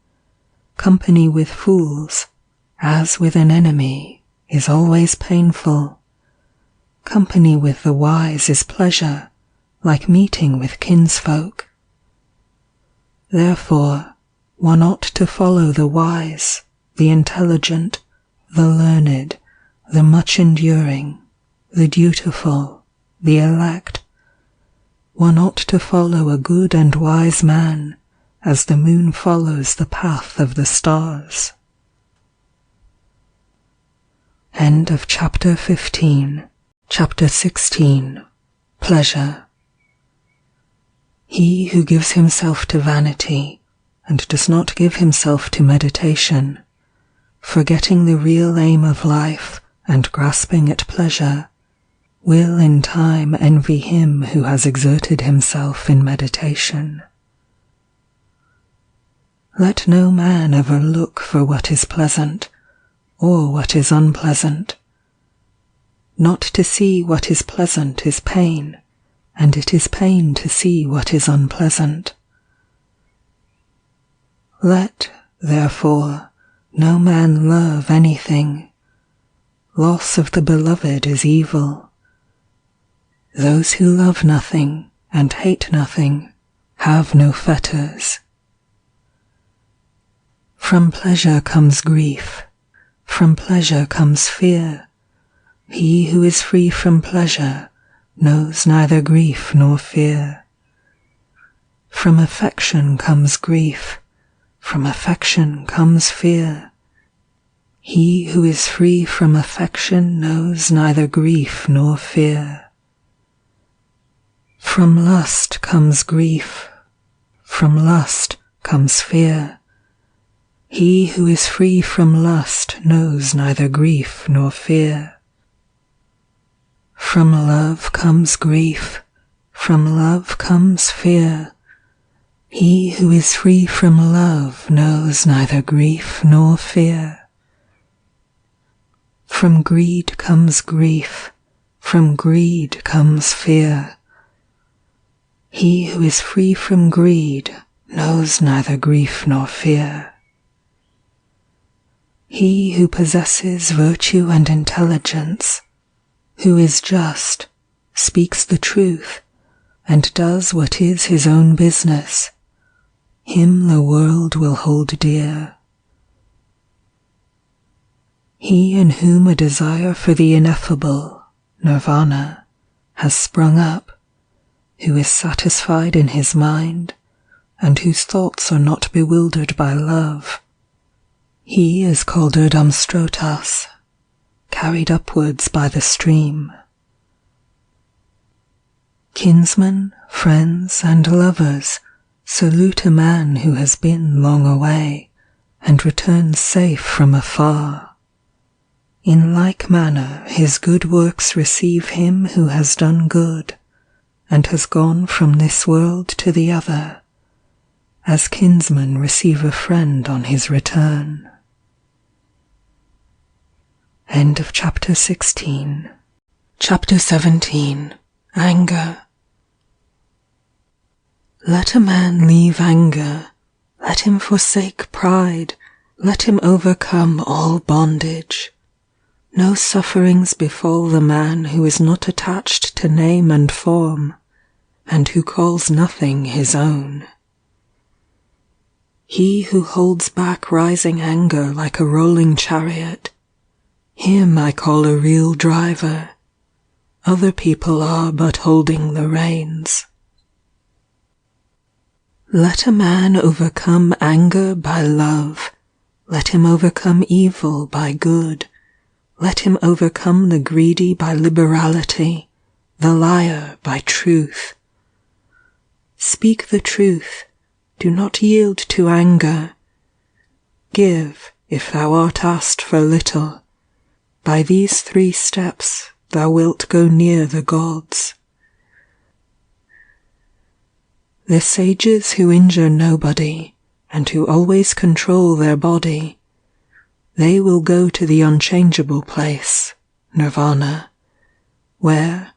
Company with fools, as with an enemy, is always painful. Company with the wise is pleasure, like meeting with kinsfolk. Therefore, one ought to follow the wise, the intelligent, the learned, the much enduring, the dutiful, the elect. One ought to follow a good and wise man, as the moon follows the path of the stars. End of chapter 15. Chapter 16. Pleasure. He who gives himself to vanity, and does not give himself to meditation, forgetting the real aim of life and grasping at pleasure, will in time envy him who has exerted himself in meditation. Let no man ever look for what is pleasant, or what is unpleasant. Not to see what is pleasant is pain, and it is pain to see what is unpleasant. Let, therefore, no man love anything. Loss of the beloved is evil. Those who love nothing and hate nothing have no fetters. From pleasure comes grief, from pleasure comes fear. He who is free from pleasure knows neither grief nor fear. From affection comes grief, from affection comes fear. He who is free from affection knows neither grief nor fear. From lust comes grief, from lust comes fear. He who is free from lust knows neither grief nor fear. From love comes grief, from love comes fear. He who is free from love knows neither grief nor fear. From greed comes grief, from greed comes fear. He who is free from greed knows neither grief nor fear. He who possesses virtue and intelligence, who is just, speaks the truth, and does what is his own business, him the world will hold dear. He in whom a desire for the ineffable, nirvana, has sprung up, who is satisfied in his mind, and whose thoughts are not bewildered by love, he is called Urdamstrotas, carried upwards by the stream. Kinsmen, friends, and lovers salute a man who has been long away, and returns safe from afar. In like manner his good works receive him who has done good, and has gone from this world to the other, as kinsmen receive a friend on his return. End of chapter 16. Chapter 17. Anger. Let a man leave anger, let him forsake pride, let him overcome all bondage. No sufferings befall the man who is not attached to name and form, and who calls nothing his own. He who holds back rising anger like a rolling chariot, him I call a real driver. Other people are but holding the reins. Let a man overcome anger by love, let him overcome evil by good, let him overcome the greedy by liberality, the liar by truth. Speak the truth, do not yield to anger. Give, if thou art asked for little. By these 3 steps thou wilt go near the gods. The sages who injure nobody, and who always control their body, they will go to the unchangeable place, nirvana, where,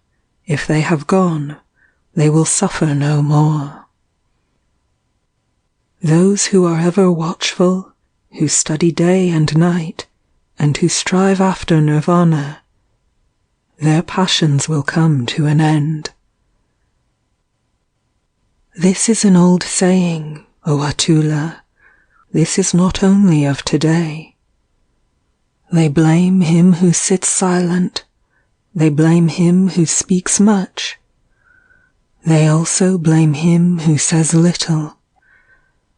if they have gone, they will suffer no more. Those who are ever watchful, who study day and night, and who strive after nirvana, their passions will come to an end. This is an old saying, O Atula, this is not only of today. They blame him who sits silent, they blame him who speaks much. They also blame him who says little.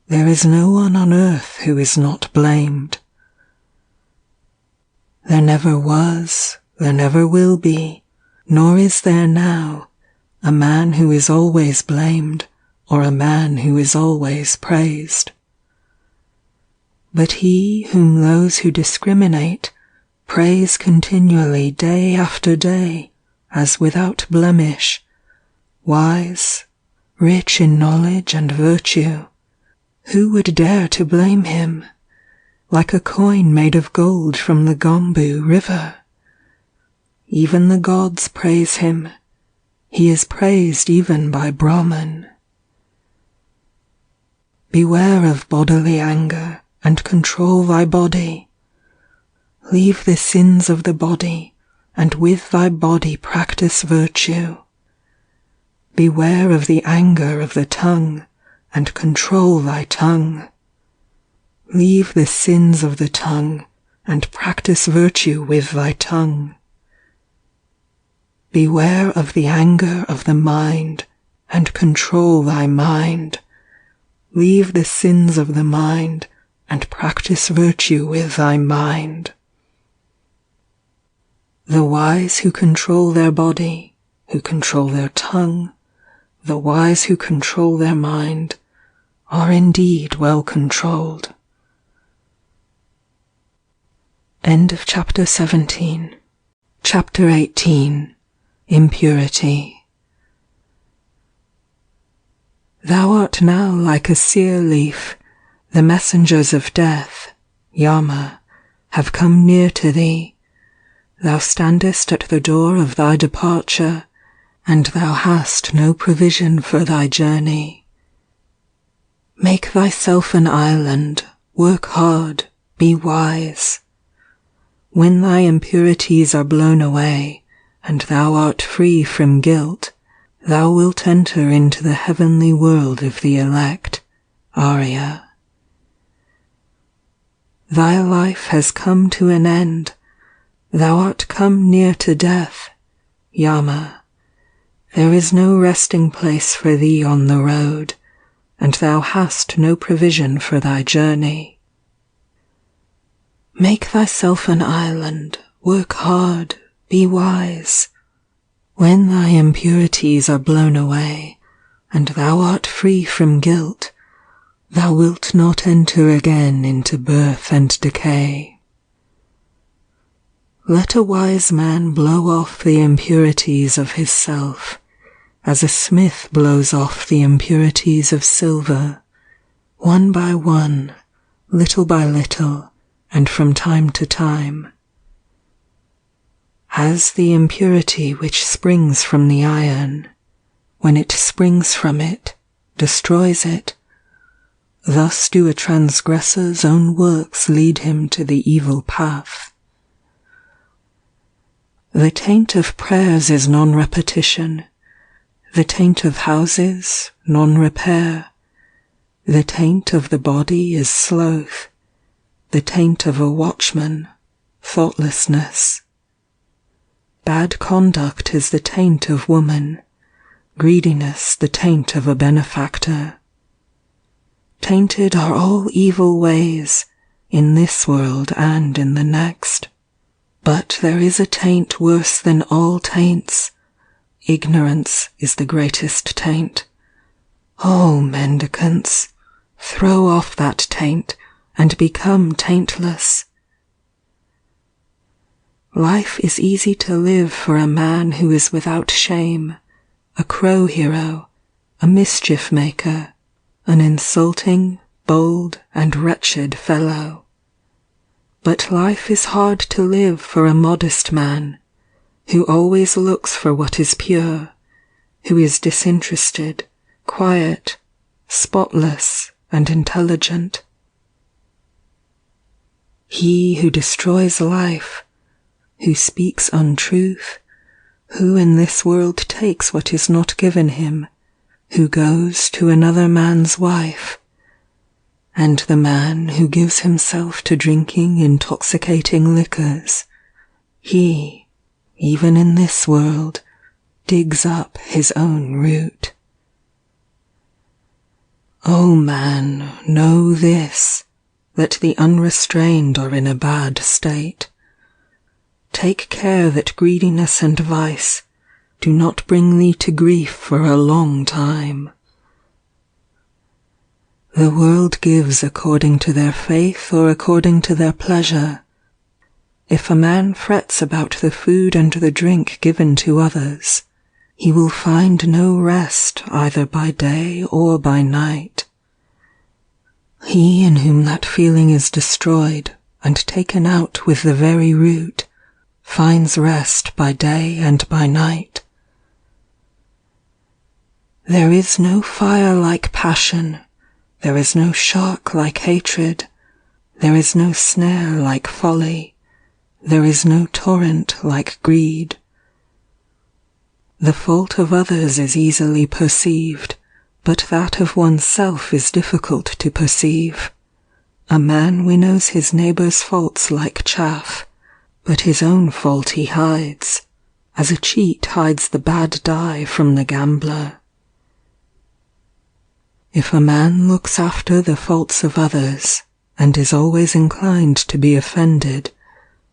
There is no one on earth who is not blamed. There never was, there never will be, nor is there now, a man who is always blamed, or a man who is always praised. But he whom those who discriminate praise continually day after day, as without blemish, wise, rich in knowledge and virtue, who would dare to blame him? Like a coin made of gold from the Gombu river. Even the gods praise him. He is praised even by Brahman. Beware of bodily anger, and control thy body. Leave the sins of the body, and with thy body practice virtue. Beware of the anger of the tongue, and control thy tongue. Leave the sins of the tongue, and practice virtue with thy tongue. Beware of the anger of the mind, and control thy mind. Leave the sins of the mind, and practice virtue with thy mind. The wise who control their body, who control their tongue, the wise who control their mind are indeed well controlled. End of chapter 17. Chapter 18. Impurity. Thou art now like a sear leaf. The messengers of death, Yama, have come near to thee. Thou standest at the door of thy departure, and thou hast no provision for thy journey. Make thyself an island, work hard, be wise. When thy impurities are blown away, and thou art free from guilt, thou wilt enter into the heavenly world of the elect, Arya. Thy life has come to an end. Thou art come near to death, Yama. There is no resting place for thee on the road, and thou hast no provision for thy journey. Make thyself an island, work hard, be wise. When thy impurities are blown away, and thou art free from guilt, thou wilt not enter again into birth and decay. Let a wise man blow off the impurities of his self, as a smith blows off the impurities of silver, one by one, little by little, and from time to time. As the impurity which springs from the iron, when it springs from it, destroys it, thus do a transgressor's own works lead him to the evil path. The taint of prayers is non-repetition, the taint of houses, non-repair, the taint of the body is sloth, the taint of a watchman, thoughtlessness. Bad conduct is the taint of woman, greediness the taint of a benefactor. Tainted are all evil ways, in this world and in the next. But there is a taint worse than all taints. Ignorance is the greatest taint. O mendicants, throw off that taint, and become taintless. Life is easy to live for a man who is without shame, a crow hero, a mischief maker, an insulting, bold, and wretched fellow. But life is hard to live for a modest man, who always looks for what is pure, who is disinterested, quiet, spotless, and intelligent. He who destroys life, who speaks untruth, who in this world takes what is not given him, who goes to another man's wife, and the man who gives himself to drinking intoxicating liquors, he, even in this world, digs up his own root. O man, know this, that the unrestrained are in a bad state. Take care that greediness and vice do not bring thee to grief for a long time. The world gives according to their faith or according to their pleasure. If a man frets about the food and the drink given to others, he will find no rest either by day or by night. He in whom that feeling is destroyed and taken out with the very root, finds rest by day and by night. There is no fire like passion, there is no shark like hatred, there is no snare like folly, there is no torrent like greed. The fault of others is easily perceived, but that of oneself is difficult to perceive. A man winnows his neighbour's faults like chaff, but his own fault he hides, as a cheat hides the bad die from the gambler. If a man looks after the faults of others, and is always inclined to be offended,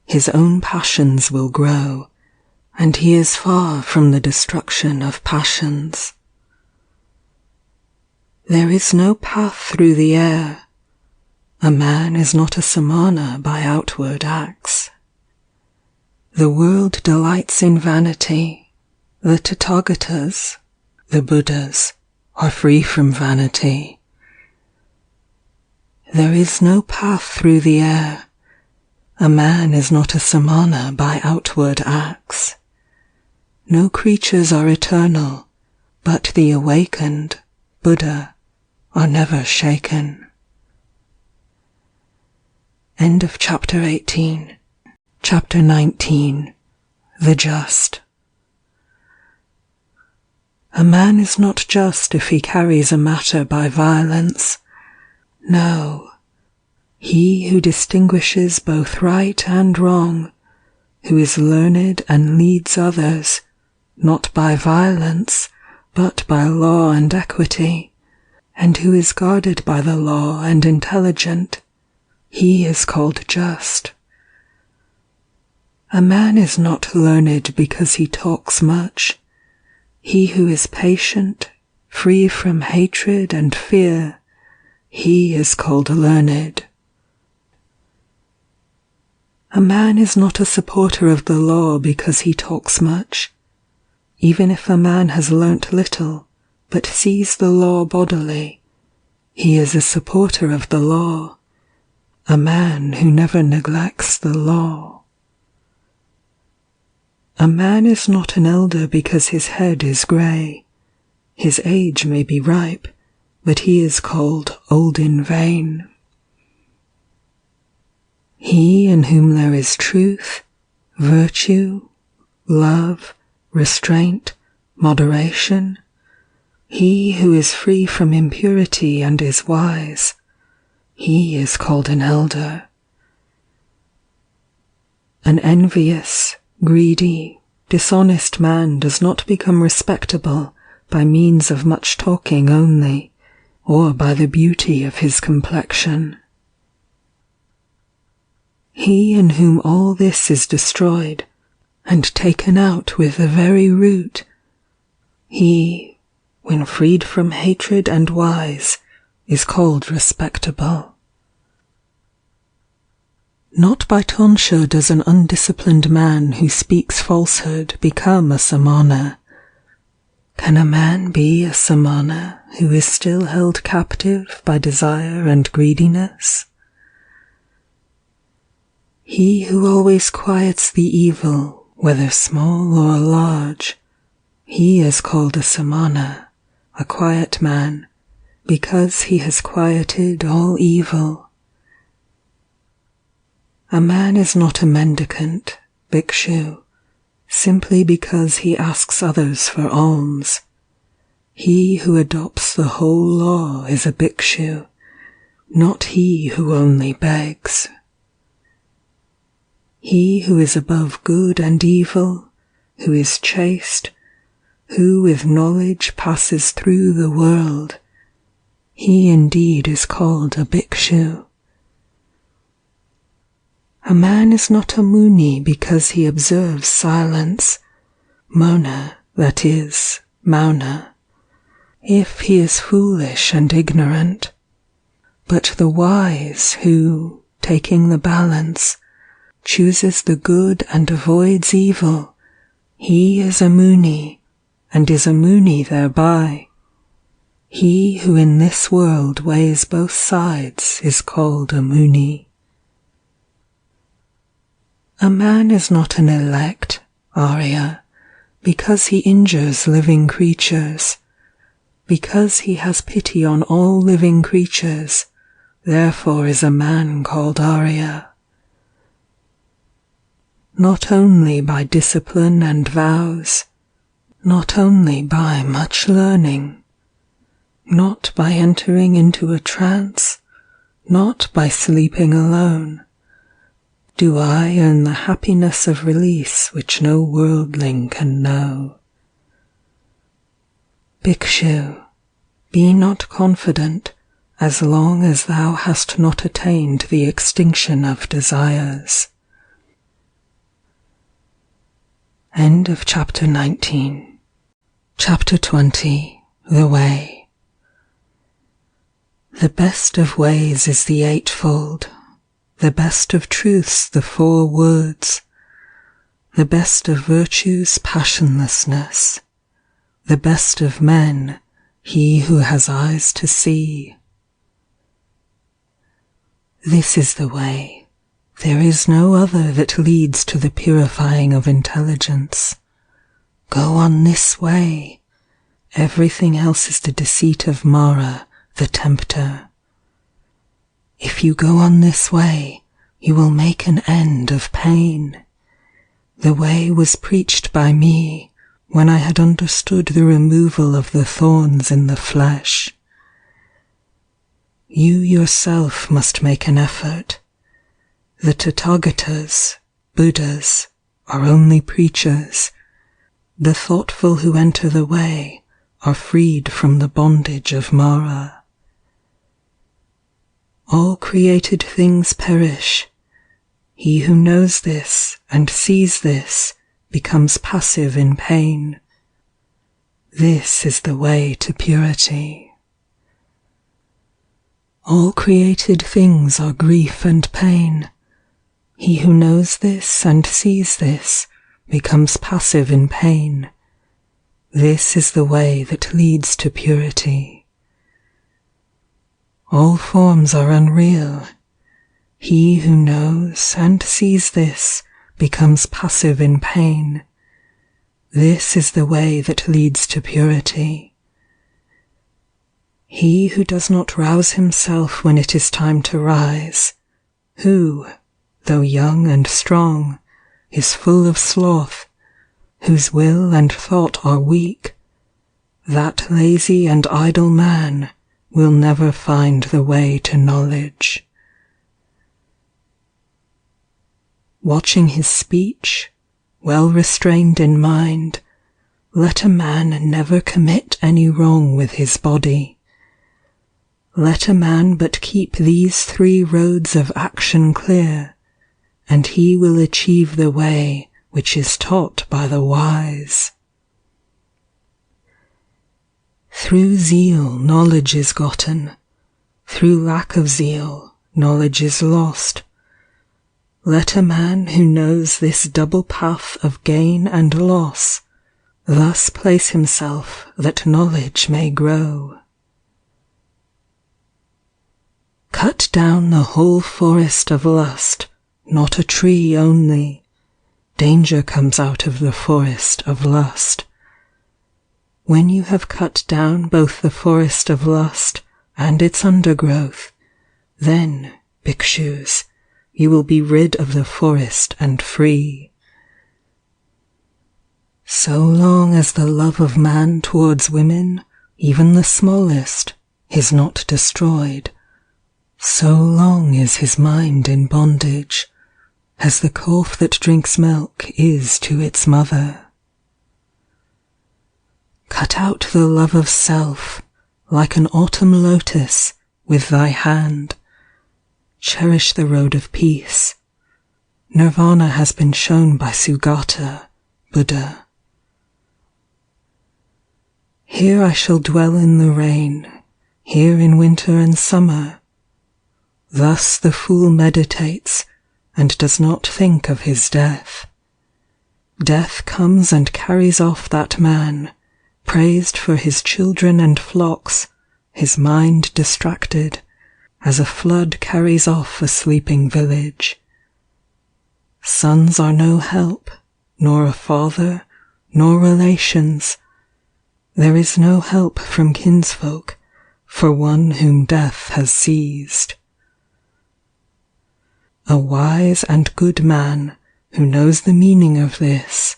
his own passions will grow, and he is far from the destruction of passions. There is no path through the air. A man is not a samana by outward acts. The world delights in vanity. The Tathagatas, the Buddhas, are free from vanity. There is no path through the air. A man is not a samana by outward acts. No creatures are eternal, but the awakened, Buddha, are never shaken. End of chapter 18. Chapter 19. The Just. A man is not just if he carries a matter by violence. No. He who distinguishes both right and wrong, who is learned and leads others, not by violence, but by law and equity, and who is guarded by the law and intelligent, he is called just. A man is not learned because he talks much. He who is patient, free from hatred and fear, he is called learned. A man is not a supporter of the law because he talks much. Even if a man has learnt little, but sees the law bodily, he is a supporter of the law, a man who never neglects the law. A man is not an elder because his head is grey. His age may be ripe, but he is called old in vain. He in whom there is truth, virtue, love, restraint, moderation, he who is free from impurity and is wise, he is called an elder. An envious, greedy, dishonest man does not become respectable by means of much talking only, or by the beauty of his complexion. He in whom all this is destroyed, and taken out with the very root, he, when freed from hatred and wise, is called respectable. Not by tonsure does an undisciplined man who speaks falsehood become a samana. Can a man be a samana who is still held captive by desire and greediness? He who always quiets the evil, whether small or large, he is called a samana, a quiet man, because he has quieted all evil. A man is not a mendicant, bhikshu, simply because he asks others for alms. He who adopts the whole law is a bhikshu, not he who only begs. He who is above good and evil, who is chaste, who with knowledge passes through the world, he indeed is called a bhikshu. A man is not a muni because he observes silence, mona, that is, mauna, if he is foolish and ignorant. But the wise who, taking the balance, chooses the good and avoids evil, he is a muni, and is a muni thereby. He who in this world weighs both sides is called a muni. A man is not an elect, Arya, because he injures living creatures. Because he has pity on all living creatures, therefore is a man called Arya. Not only by discipline and vows, not only by much learning, not by entering into a trance, not by sleeping alone, do I earn the happiness of release which no worldling can know. Bhikshu, be not confident as long as thou hast not attained the extinction of desires. End of chapter 19. Chapter 20. The Way. The best of ways is the eightfold, the best of truths the 4 words, the best of virtues passionlessness, the best of men he who has eyes to see. This is the way, there is no other that leads to the purifying of intelligence. Go on this way, everything else is the deceit of Mara, the tempter. If you go on this way, you will make an end of pain. The way was preached by me when I had understood the removal of the thorns in the flesh. You yourself must make an effort. The Tathagatas, Buddhas, are only preachers. The thoughtful who enter the way are freed from the bondage of Mara. All created things perish. He who knows this and sees this becomes passive in pain. This is the way to purity. All created things are grief and pain. He who knows this and sees this becomes passive in pain. This is the way that leads to purity. All forms are unreal. He who knows and sees this becomes passive in pain. This is the way that leads to purity. He who does not rouse himself when it is time to rise, who, though young and strong, is full of sloth, whose will and thought are weak, that lazy and idle man will never find the way to knowledge. Watching his speech, well restrained in mind, let a man never commit any wrong with his body. Let a man but keep these 3 roads of action clear, and he will achieve the way which is taught by the wise. Through zeal knowledge is gotten, through lack of zeal knowledge is lost. Let a man who knows this double path of gain and loss thus place himself that knowledge may grow. Cut down the whole forest of lust, not a tree only. Danger comes out of the forest of lust. When you have cut down both the forest of lust and its undergrowth, then, bhikshus, you will be rid of the forest and free. So long as the love of man towards women, even the smallest, is not destroyed, so long is his mind in bondage, as the calf that drinks milk is to its mother. Cut out the love of self, like an autumn lotus, with thy hand. Cherish the road of peace. Nirvana has been shown by Sugata, Buddha. Here I shall dwell in the rain, here in winter and summer. Thus the fool meditates, and does not think of his death. Death comes and carries off that man, praised for his children and flocks, his mind distracted, as a flood carries off a sleeping village. Sons are no help, nor a father, nor relations. There is no help from kinsfolk for one whom death has seized. A wise and good man who knows the meaning of this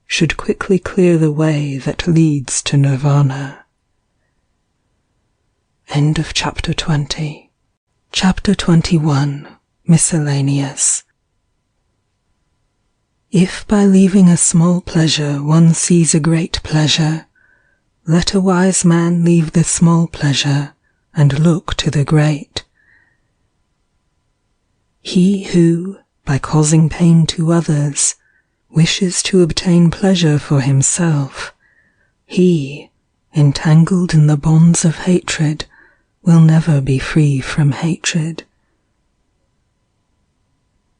should quickly clear the way that leads to nirvana. End of chapter 20. Chapter 21. Miscellaneous. If by leaving a small pleasure one sees a great pleasure, let a wise man leave the small pleasure and look to the great. He who, by causing pain to others, wishes to obtain pleasure for himself, he, entangled in the bonds of hatred, will never be free from hatred.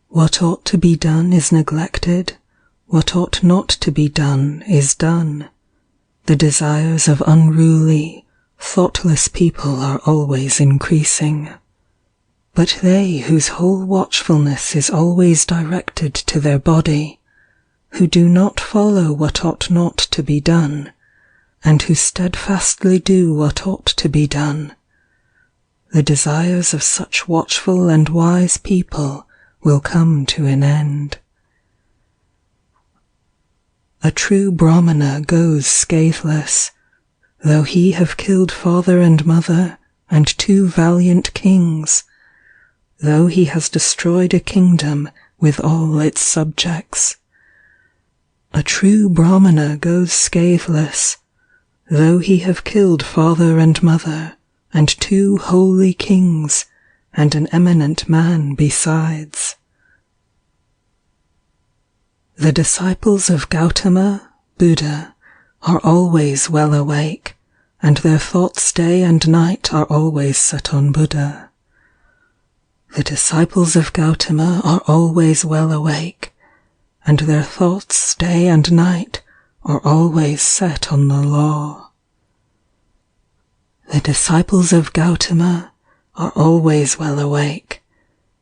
What ought to be done is neglected, what ought not to be done is done. The desires of unruly, thoughtless people are always increasing. But they whose whole watchfulness is always directed to their body, who do not follow what ought not to be done, and who steadfastly do what ought to be done, the desires of such watchful and wise people will come to an end. A true Brahmana goes scatheless, though he have killed father and mother and 2 valiant kings, though he has destroyed a kingdom with all its subjects. A true Brahmana goes scatheless, though he have killed father and mother and 2 holy kings and an eminent man besides. The disciples of Gautama, Buddha, are always well awake, and their thoughts day and night are always set on Buddha. The disciples of Gautama are always well awake, and their thoughts day and night are always set on the law. The disciples of Gautama are always well awake,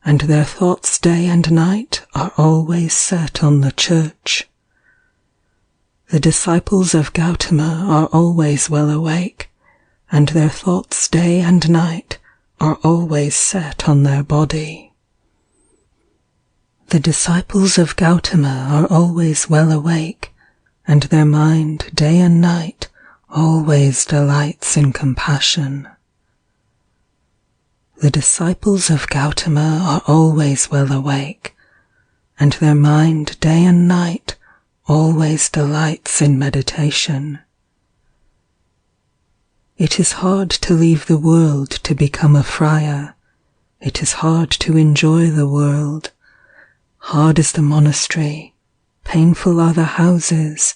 and their thoughts day and night are always set on the church. The disciples of Gautama are always well awake, and their thoughts day and night are always set on their body. The disciples of Gautama are always well awake, and their mind day and night always delights in compassion. The disciples of Gautama are always well awake, and their mind day and night always delights in meditation. It is hard to leave the world to become a friar. It is hard to enjoy the world. Hard is the monastery, painful are the houses.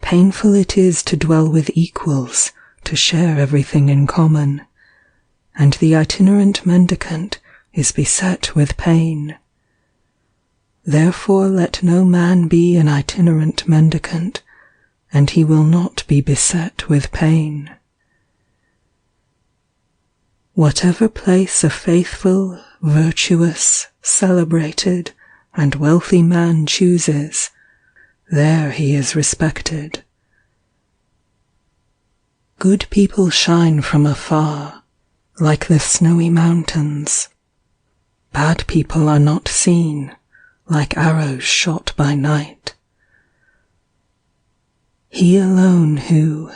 Painful it is to dwell with equals, to share everything in common. And the itinerant mendicant is beset with pain. Therefore let no man be an itinerant mendicant, and he will not be beset with pain. Whatever place a faithful, virtuous, celebrated, and wealthy man chooses, there he is respected. Good people shine from afar, like the snowy mountains. Bad people are not seen, like arrows shot by night. He alone who,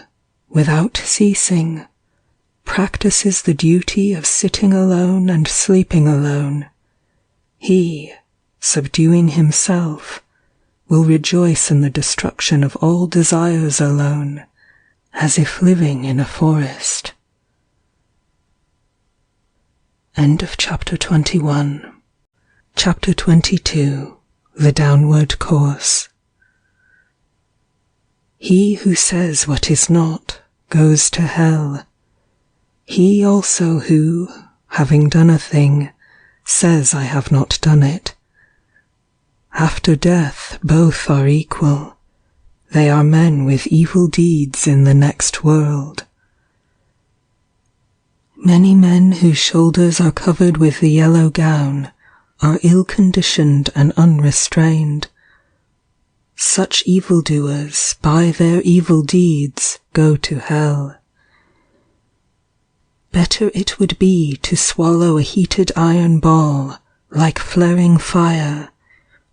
without ceasing, practices the duty of sitting alone and sleeping alone, he, subduing himself, will rejoice in the destruction of all desires alone, as if living in a forest. End of chapter 21. Chapter 22. The Downward Course. He who says what is not goes to hell. He also who, having done a thing, says I have not done it. After death both are equal. They are men with evil deeds in the next world. Many men whose shoulders are covered with the yellow gown are ill-conditioned and unrestrained. Such evildoers by their evil deeds go to hell. Better it would be to swallow a heated iron ball like flaring fire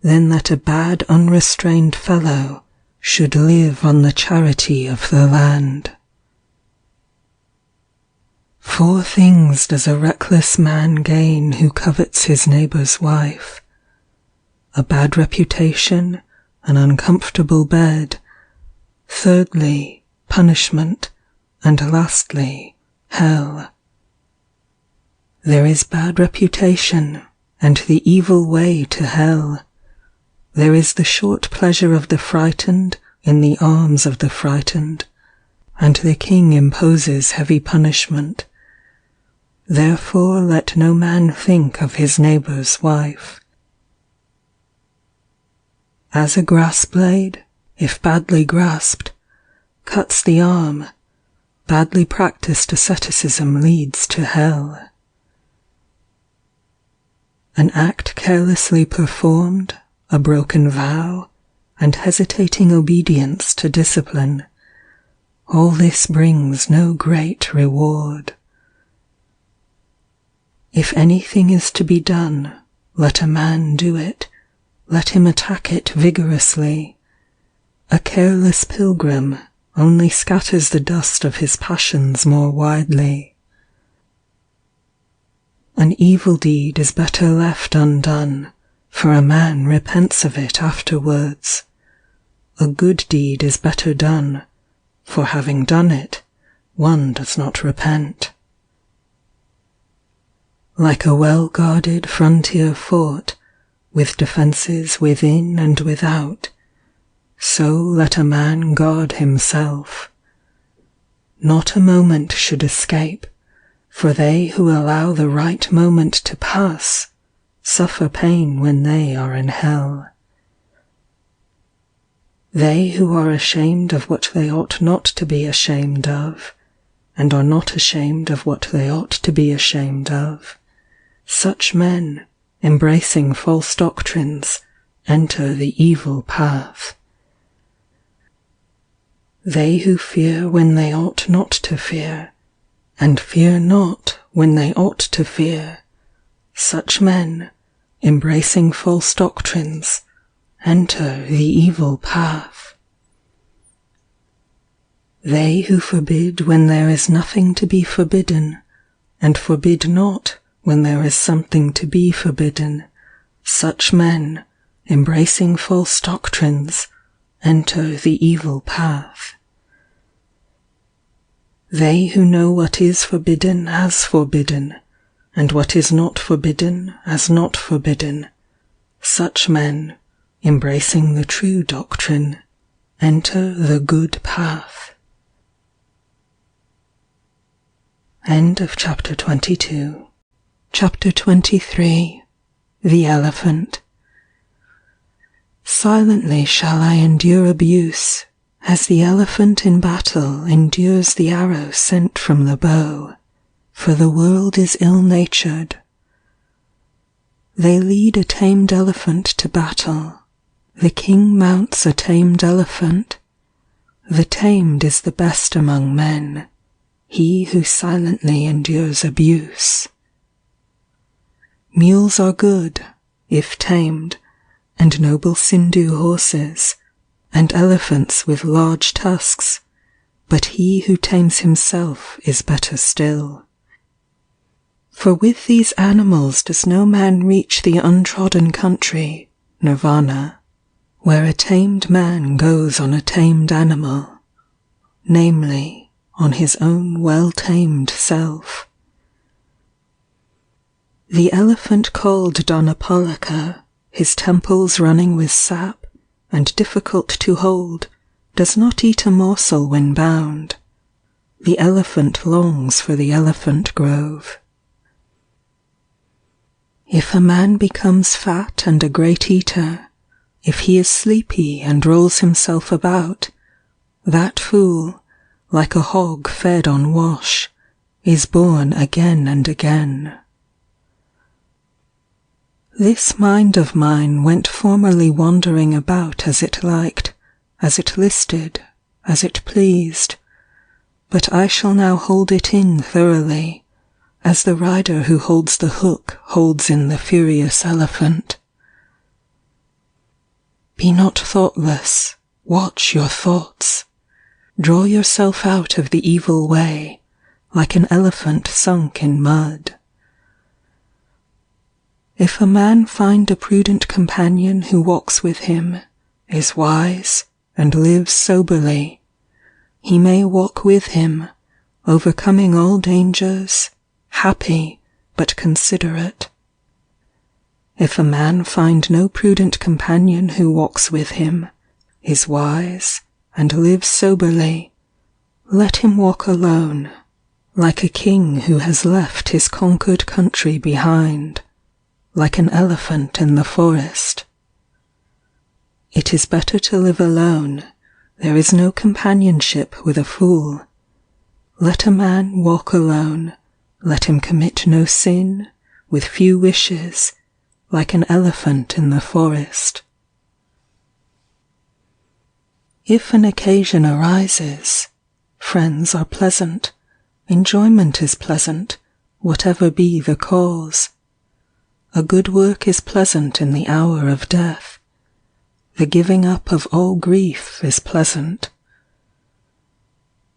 than that a bad unrestrained fellow should live on the charity of the land. 4 things does a reckless man gain who covets his neighbor's wife: a bad reputation, an uncomfortable bed, thirdly, punishment, and lastly, hell. There is bad reputation, and the evil way to hell. There is the short pleasure of the frightened in the arms of the frightened, and the king imposes heavy punishment, Therefore let no man think of his neighbour's wife. As a grass blade, if badly grasped, cuts the arm, badly practiced asceticism leads to hell. An act carelessly performed, a broken vow, and hesitating obedience to discipline, all this brings no great reward. If anything is to be done, let a man do it, let him attack it vigorously. A careless pilgrim only scatters the dust of his passions more widely. An evil deed is better left undone, for a man repents of it afterwards. A good deed is better done, for having done it, one does not repent. Like a well-guarded frontier fort, with defences within and without, so let a man guard himself. Not a moment should escape, for they who allow the right moment to pass suffer pain when they are in hell. They who are ashamed of what they ought not to be ashamed of, and are not ashamed of what they ought to be ashamed of, such men, embracing false doctrines, enter the evil path. They who fear when they ought not to fear, and fear not when they ought to fear, such men, embracing false doctrines, enter the evil path. They who forbid when there is nothing to be forbidden, and forbid not when there is something to be forbidden, such men, embracing false doctrines, enter the evil path. They who know what is forbidden as forbidden, and what is not forbidden as not forbidden, such men, embracing the true doctrine, enter the good path. End of chapter 22. Chapter 23. The Elephant. Silently shall I endure abuse, as the elephant in battle endures the arrow sent from the bow, for the world is ill-natured. They lead a tamed elephant to battle. The king mounts a tamed elephant. The tamed is the best among men, he who silently endures abuse. Mules are good, if tamed, and noble Sindhu horses, and elephants with large tusks, but he who tames himself is better still. For with these animals does no man reach the untrodden country, nirvana, where a tamed man goes on a tamed animal, namely, on his own well-tamed self. The elephant called Dhammapada, his temples running with sap, and difficult to hold, does not eat a morsel when bound. The elephant longs for the elephant grove. If a man becomes fat and a great eater, if he is sleepy and rolls himself about, that fool, like a hog fed on wash, is born again and again. This mind of mine went formerly wandering about as it liked, as it listed, as it pleased, but I shall now hold it in thoroughly, as the rider who holds the hook holds in the furious elephant. Be not thoughtless, watch your thoughts. Draw yourself out of the evil way, like an elephant sunk in mud. If a man find a prudent companion who walks with him, is wise, and lives soberly, he may walk with him, overcoming all dangers, happy, but considerate. If a man find no prudent companion who walks with him, is wise, and lives soberly, let him walk alone, like a king who has left his conquered country behind, like an elephant in the forest. It is better to live alone, there is no companionship with a fool. Let a man walk alone, let him commit no sin, with few wishes, like an elephant in the forest. If an occasion arises, friends are pleasant, enjoyment is pleasant, whatever be the cause. A good work is pleasant in the hour of death. The giving up of all grief is pleasant.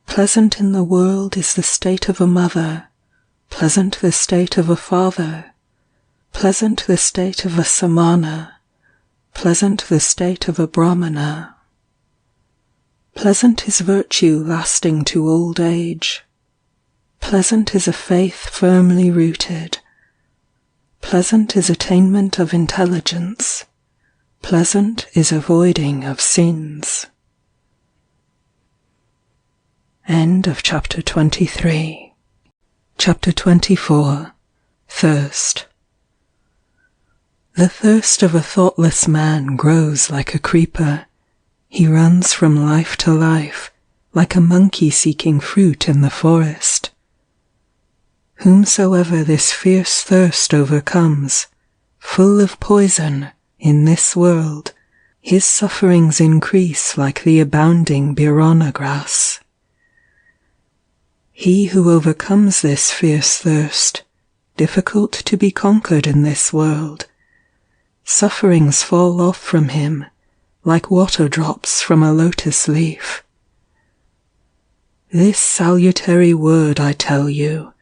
Pleasant in the world is the state of a mother, pleasant the state of a father, pleasant the state of a samana, pleasant the state of a brahmana. Pleasant is virtue lasting to old age. Pleasant is a faith firmly rooted. Pleasant is attainment of intelligence. Pleasant is avoiding of sins. End of chapter 23. Chapter 24. Thirst. The thirst of a thoughtless man grows like a creeper. He runs from life to life, like a monkey seeking fruit in the forest. Whomsoever this fierce thirst overcomes, full of poison, in this world, his sufferings increase like the abounding birana grass. He who overcomes this fierce thirst, difficult to be conquered in this world, sufferings fall off from him, like water drops from a lotus leaf. This salutary word I tell you,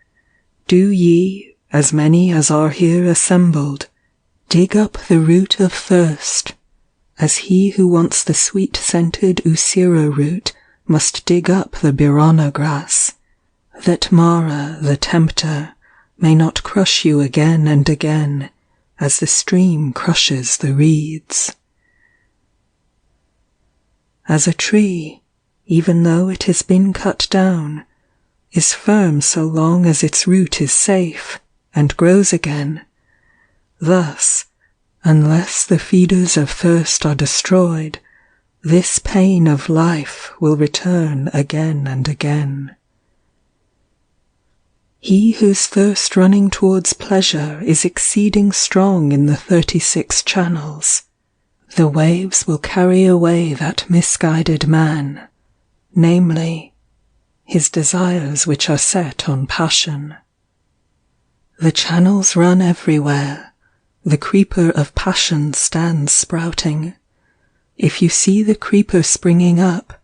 do ye, as many as are here assembled, dig up the root of thirst, as he who wants the sweet-scented Usira root must dig up the birana grass, that Mara, the tempter, may not crush you again and again, as the stream crushes the reeds. As a tree, even though it has been cut down, is firm so long as its root is safe, and grows again, thus, unless the feeders of thirst are destroyed, this pain of life will return again and again. He whose thirst running towards pleasure is exceeding strong in the 36 channels, the waves will carry away that misguided man, namely, his desires which are set on passion. The channels run everywhere, the creeper of passion stands sprouting. If you see the creeper springing up,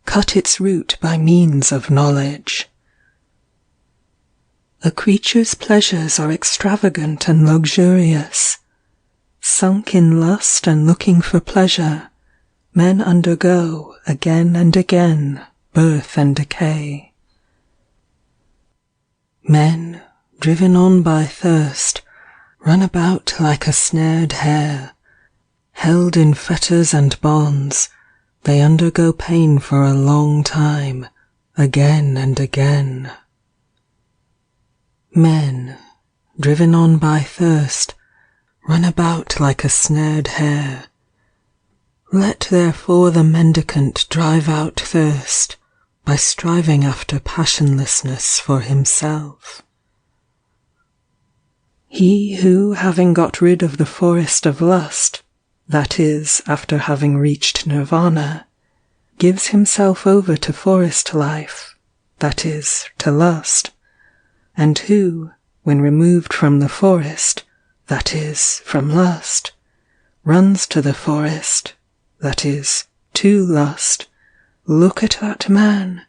cut its root by means of knowledge. A creature's pleasures are extravagant and luxurious. Sunk in lust and looking for pleasure, men undergo, again and again, birth and decay. Men, driven on by thirst, run about like a snared hare. Held in fetters and bonds, they undergo pain for a long time, again and again. Men, driven on by thirst, run about like a snared hare. Let therefore the mendicant drive out thirst, by striving after passionlessness for himself. He who, having got rid of the forest of lust, that is, after having reached nirvana, gives himself over to forest life, that is, to lust, and who, when removed from the forest, that is, from lust, runs to the forest, that is, to lust, look at that man.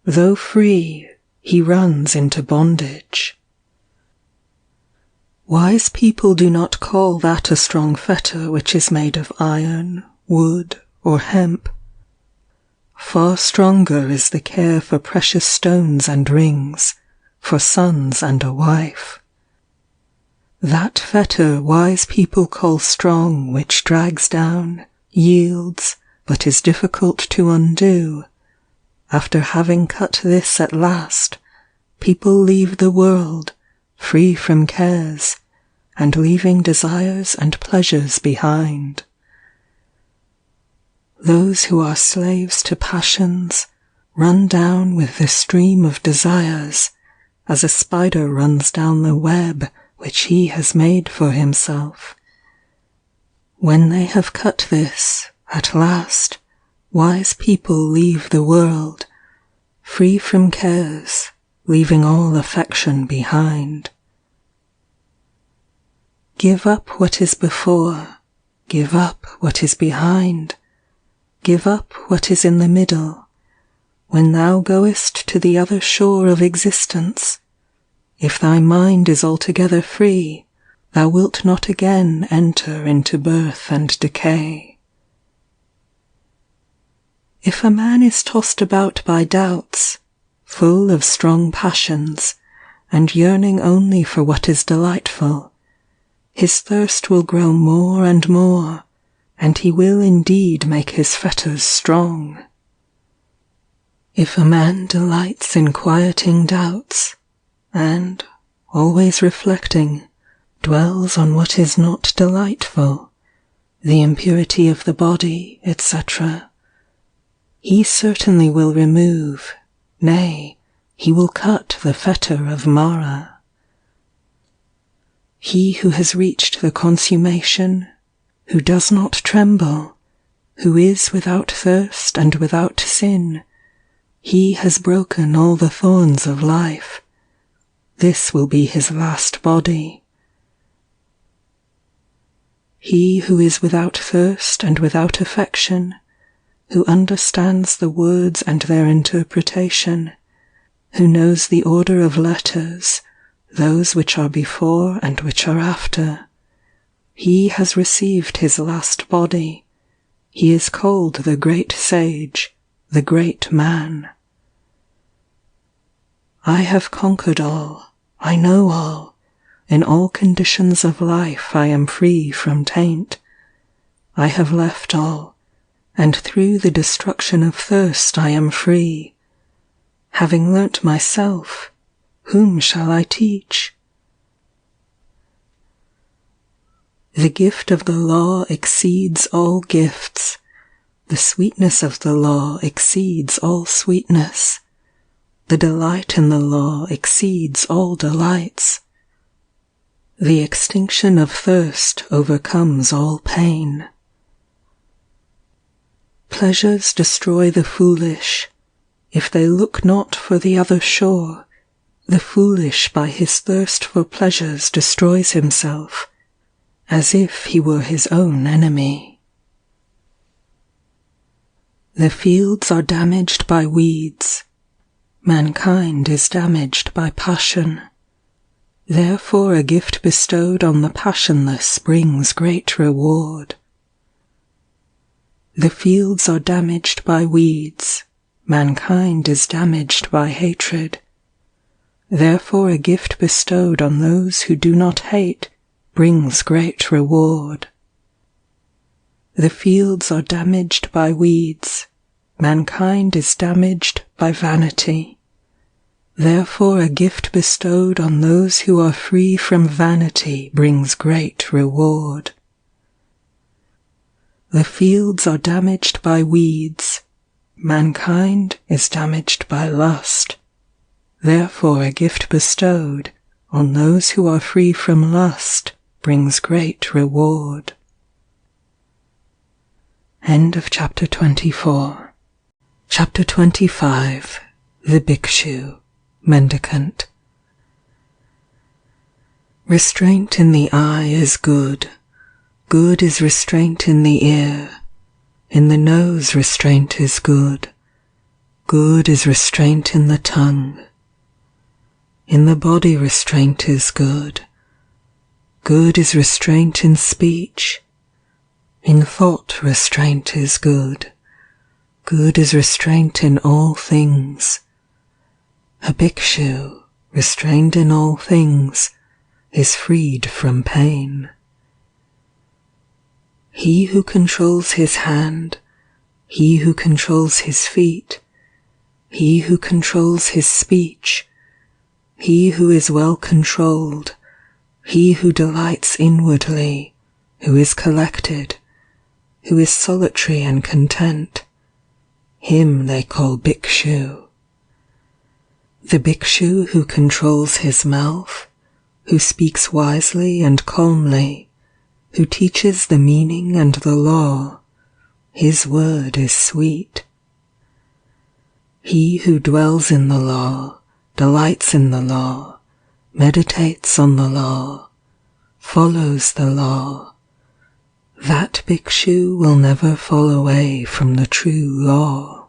Though free, he runs into bondage. Wise people do not call that a strong fetter which is made of iron, wood, or hemp. Far stronger is the care for precious stones and rings, for sons and a wife. That fetter wise people call strong which drags down, yields, but is difficult to undo. After having cut this at last, people leave the world, free from cares, and leaving desires and pleasures behind. Those who are slaves to passions run down with the stream of desires, as a spider runs down the web which he has made for himself. When they have cut this, at last, wise people leave the world, free from cares, leaving all affection behind. Give up what is before, give up what is behind, give up what is in the middle. When thou goest to the other shore of existence, if thy mind is altogether free, thou wilt not again enter into birth and decay. If a man is tossed about by doubts, full of strong passions, and yearning only for what is delightful, his thirst will grow more and more, and he will indeed make his fetters strong. If a man delights in quieting doubts, and, always reflecting, dwells on what is not delightful, the impurity of the body, etc., he certainly will remove, nay, he will cut the fetter of Mara. He who has reached the consummation, who does not tremble, who is without thirst and without sin, he has broken all the thorns of life. This will be his last body. He who is without thirst and without affection, who understands the words and their interpretation, who knows the order of letters, those which are before and which are after, he has received his last body. He is called the great sage, the great man. I have conquered all, I know all, in all conditions of life I am free from taint. I have left all, and through the destruction of thirst I am free. Having learnt myself, whom shall I teach? The gift of the law exceeds all gifts. The sweetness of the law exceeds all sweetness. The delight in the law exceeds all delights. The extinction of thirst overcomes all pain. Pleasures destroy the foolish. If they look not for the other shore, the foolish by his thirst for pleasures destroys himself, as if he were his own enemy. The fields are damaged by weeds. Mankind is damaged by passion. Therefore a gift bestowed on the passionless brings great reward. The fields are damaged by weeds. Mankind is damaged by hatred. Therefore a gift bestowed on those who do not hate brings great reward. The fields are damaged by weeds. Mankind is damaged by vanity. Therefore a gift bestowed on those who are free from vanity brings great reward. The fields are damaged by weeds. Mankind is damaged by lust. Therefore a gift bestowed on those who are free from lust brings great reward. End of chapter 24. Chapter 25. The Bhikshu, Mendicant. Restraint in the eye is good. Good is restraint in the ear. In the nose restraint is good. Good is restraint in the tongue. In the body restraint is good. Good is restraint in speech. In thought restraint is good. Good is restraint in all things. A bhikshu, restrained in all things, is freed from pain. He who controls his hand, he who controls his feet, he who controls his speech, he who is well controlled, he who delights inwardly, who is collected, who is solitary and content, him they call bhikshu. The bhikshu who controls his mouth, who speaks wisely and calmly, who teaches the meaning and the law, his word is sweet. He who dwells in the law, delights in the law, meditates on the law, follows the law, that bhikshu will never fall away from the true law.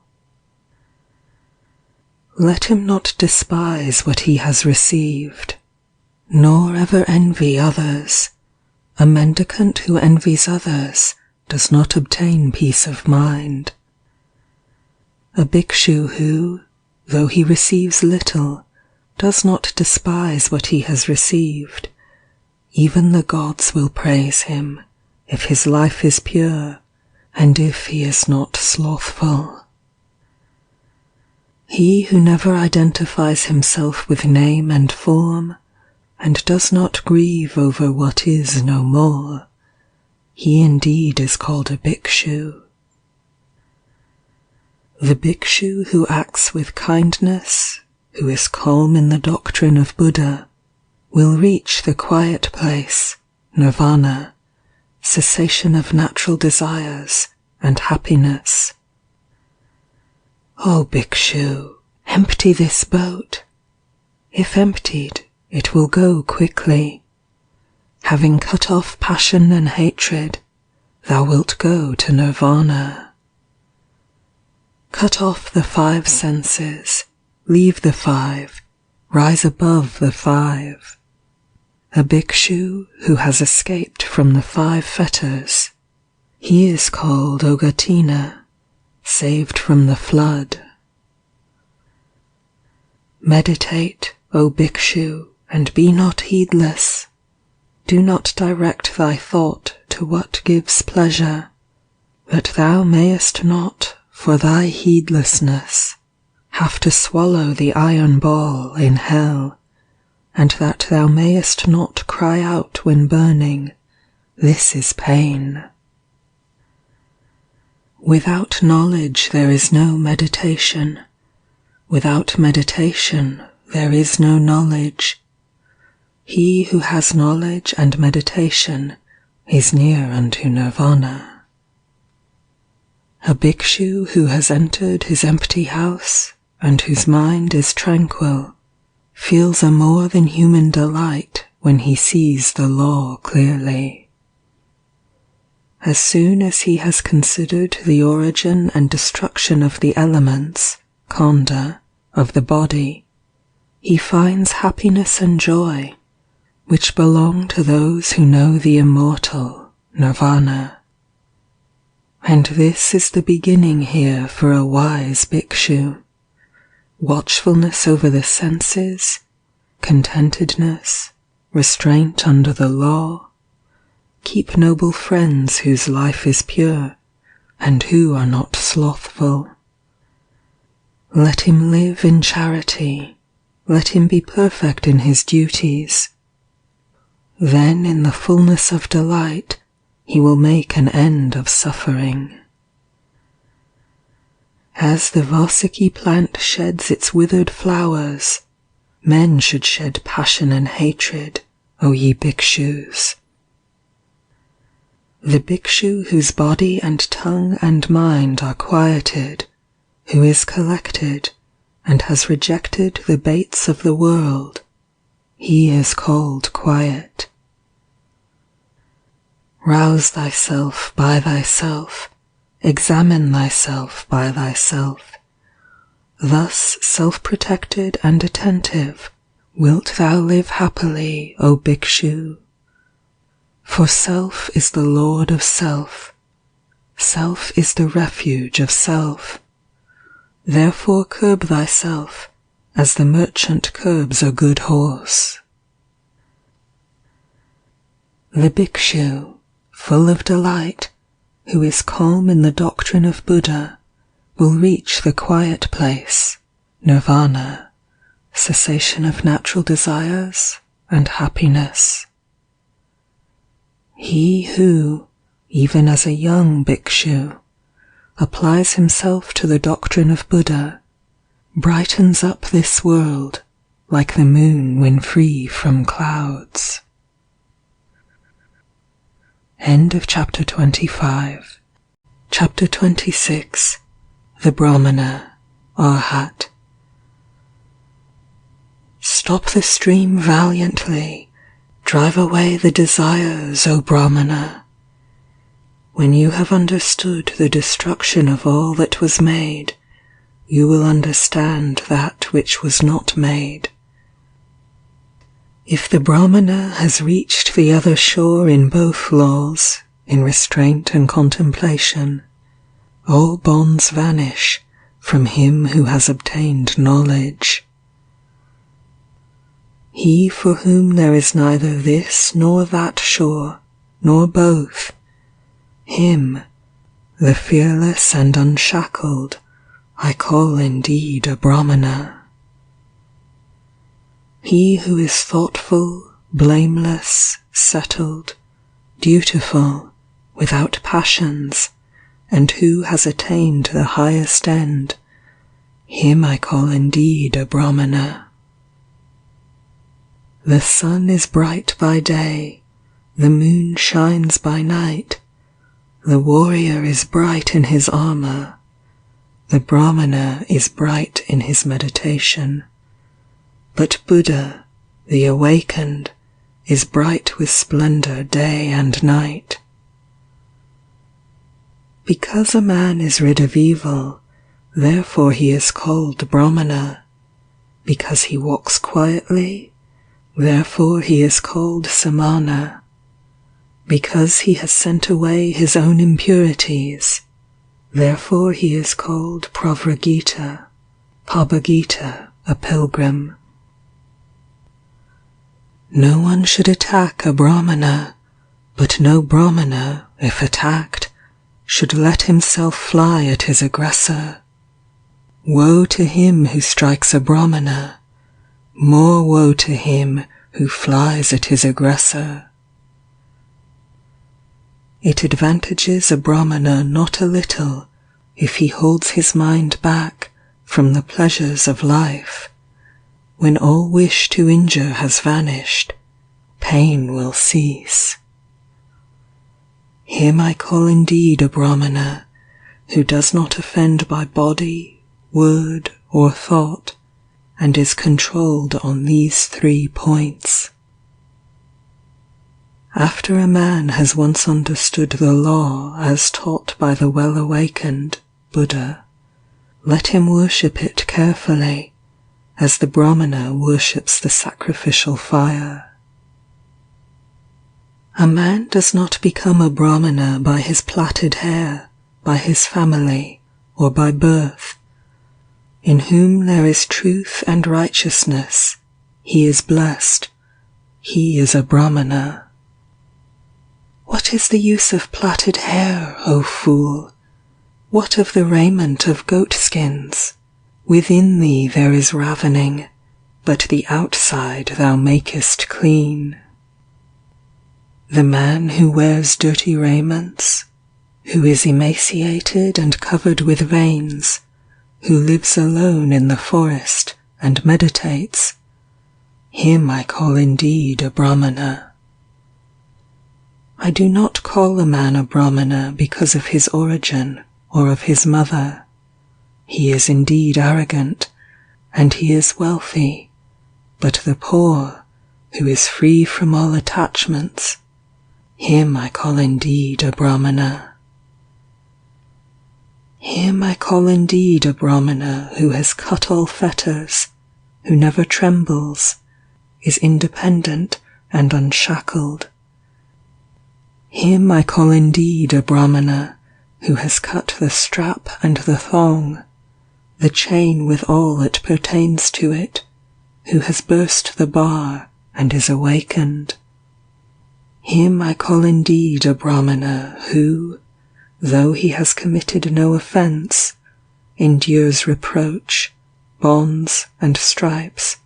Let him not despise what he has received, nor ever envy others. A mendicant who envies others does not obtain peace of mind. A bhikshu who, though he receives little, does not despise what he has received, even the gods will praise him, if his life is pure, and if he is not slothful. He who never identifies himself with name and form, and does not grieve over what is no more, he indeed is called a bhikshu. The bhikshu who acts with kindness, who is calm in the doctrine of Buddha, will reach the quiet place, nirvana, cessation of natural desires, and happiness. O bhikshu, empty this boat. If emptied, it will go quickly. Having cut off passion and hatred, thou wilt go to nirvana. Cut off the 5 senses, leave the 5, rise above the 5. A bhikshu who has escaped from the 5 fetters, he is called Ogatina, saved from the flood. Meditate, O bhikshu, and be not heedless. Do not direct thy thought to what gives pleasure, that thou mayest not, for thy heedlessness, have to swallow the iron ball in hell, and that thou mayest not cry out when burning, "This is pain." Without knowledge there is no meditation. Without meditation there is no knowledge. He who has knowledge and meditation is near unto nirvana. A bhikshu who has entered his empty house, and whose mind is tranquil, feels a more than human delight when he sees the law clearly. As soon as he has considered the origin and destruction of the elements, khanda, of the body, he finds happiness and joy, which belong to those who know the immortal, nirvana. And this is the beginning here for a wise bhikshu. Watchfulness over the senses, contentedness, restraint under the law. Keep noble friends whose life is pure, and who are not slothful. Let him live in charity, let him be perfect in his duties. Then in the fullness of delight, he will make an end of suffering. As the Varsiki plant sheds its withered flowers, men should shed passion and hatred, O ye bhikshus. The bhikshu whose body and tongue and mind are quieted, who is collected, and has rejected the baits of the world, he is called quiet. Rouse thyself by thyself, examine thyself by thyself. Thus self-protected and attentive, wilt thou live happily, O bhikshu. For self is the lord of self. Self is the refuge of self. Therefore curb thyself, as the merchant curbs a good horse. The bhikshu, full of delight, who is calm in the doctrine of Buddha, will reach the quiet place, nirvana, cessation of natural desires, and happiness. He who, even as a young bhikshu, applies himself to the doctrine of Buddha, brightens up this world like the moon when free from clouds. End of chapter 25. Chapter 26. The Brahmana, Arhat. Stop the stream valiantly, drive away the desires, O Brahmana. When you have understood the destruction of all that was made, you will understand that which was not made. If the Brahmana has reached the other shore in both laws, in restraint and contemplation, all bonds vanish from him who has obtained knowledge. He for whom there is neither this nor that shore, nor both, him, the fearless and unshackled, I call indeed a Brahmana. He who is thoughtful, blameless, settled, dutiful, without passions, and who has attained the highest end, him I call indeed a Brahmana. The sun is bright by day, the moon shines by night, the warrior is bright in his armor, the Brahmana is bright in his meditation. But Buddha, the awakened, is bright with splendor day and night. Because a man is rid of evil, therefore he is called Brahmana. Because he walks quietly, therefore he is called Samana. Because he has sent away his own impurities, therefore he is called Pravragita, Pabhagita, a pilgrim. No one should attack a Brahmana, but no Brahmana, if attacked, should let himself fly at his aggressor. Woe to him who strikes a Brahmana, more woe to him who flies at his aggressor. It advantages a Brahmana not a little if he holds his mind back from the pleasures of life. When all wish to injure has vanished, pain will cease. Him I call indeed a Brahmana, who does not offend by body, word, or thought, and is controlled on these 3 points. After a man has once understood the law as taught by the well-awakened, Buddha, let him worship it carefully, as the Brahmana worships the sacrificial fire. A man does not become a Brahmana by his plaited hair, by his family, or by birth. In whom there is truth and righteousness, he is blessed, he is a Brahmana. What is the use of plaited hair, O fool? What of the raiment of goat skins? Within thee there is ravening, but the outside thou makest clean. The man who wears dirty raiments, who is emaciated and covered with veins, who lives alone in the forest and meditates, him I call indeed a Brahmana. I do not call a man a Brahmana because of his origin or of his mother. He is indeed arrogant, and he is wealthy, but the poor, who is free from all attachments, him I call indeed a Brahmana. Him I call indeed a Brahmana who has cut all fetters, who never trembles, is independent and unshackled. Him I call indeed a Brahmana who has cut the strap and the thong, the chain with all that pertains to it, who has burst the bar and is awakened. Him I call indeed a Brahmana who, though he has committed no offence, endures reproach, bonds and stripes,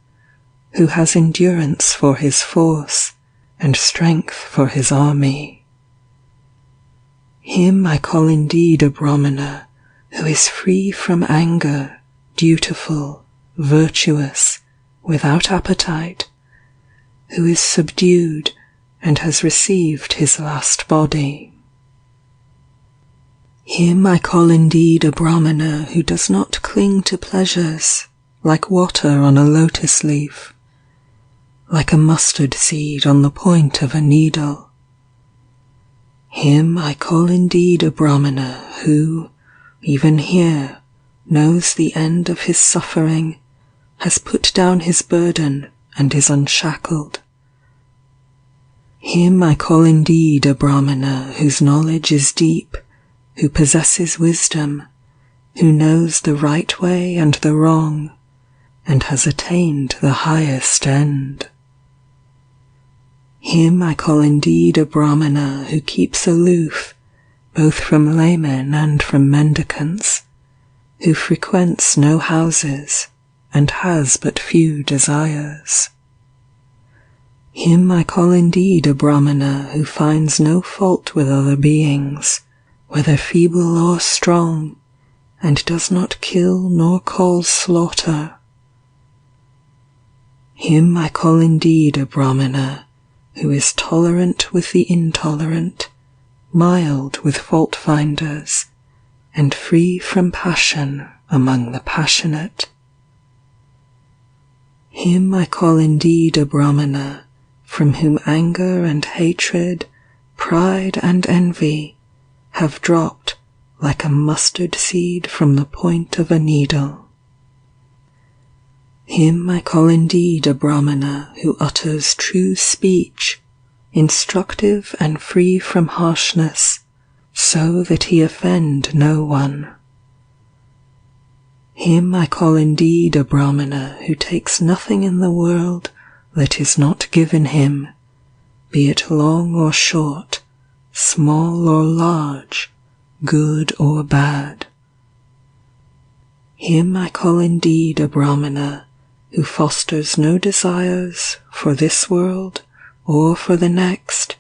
who has endurance for his force, and strength for his army. Him I call indeed a Brahmana, who is free from anger, dutiful, virtuous, without appetite, who is subdued and has received his last body. Him I call indeed a Brahmana who does not cling to pleasures, like water on a lotus leaf, like a mustard seed on the point of a needle. Him I call indeed a Brahmana who, even here, knows the end of his suffering, has put down his burden and is unshackled. Him I call indeed a Brahmana whose knowledge is deep, who possesses wisdom, who knows the right way and the wrong, and has attained the highest end. Him I call indeed a Brahmana who keeps aloof, both from laymen and from mendicants, who frequents no houses, and has but few desires. Him I call indeed a Brahmana who finds no fault with other beings, whether feeble or strong, and does not kill nor cause slaughter. Him I call indeed a Brahmana who is tolerant with the intolerant, mild with fault-finders, and free from passion among the passionate. Him I call indeed a Brahmana from whom anger and hatred, pride and envy have dropped like a mustard seed from the point of a needle. Him I call indeed a Brahmana who utters true speech, instructive and free from harshness, so that he offend no one. Him I call indeed a Brahmana who takes nothing in the world that is not given him, be it long or short, small or large, good or bad. Him I call indeed a Brahmana who fosters no desires for this world or for the next,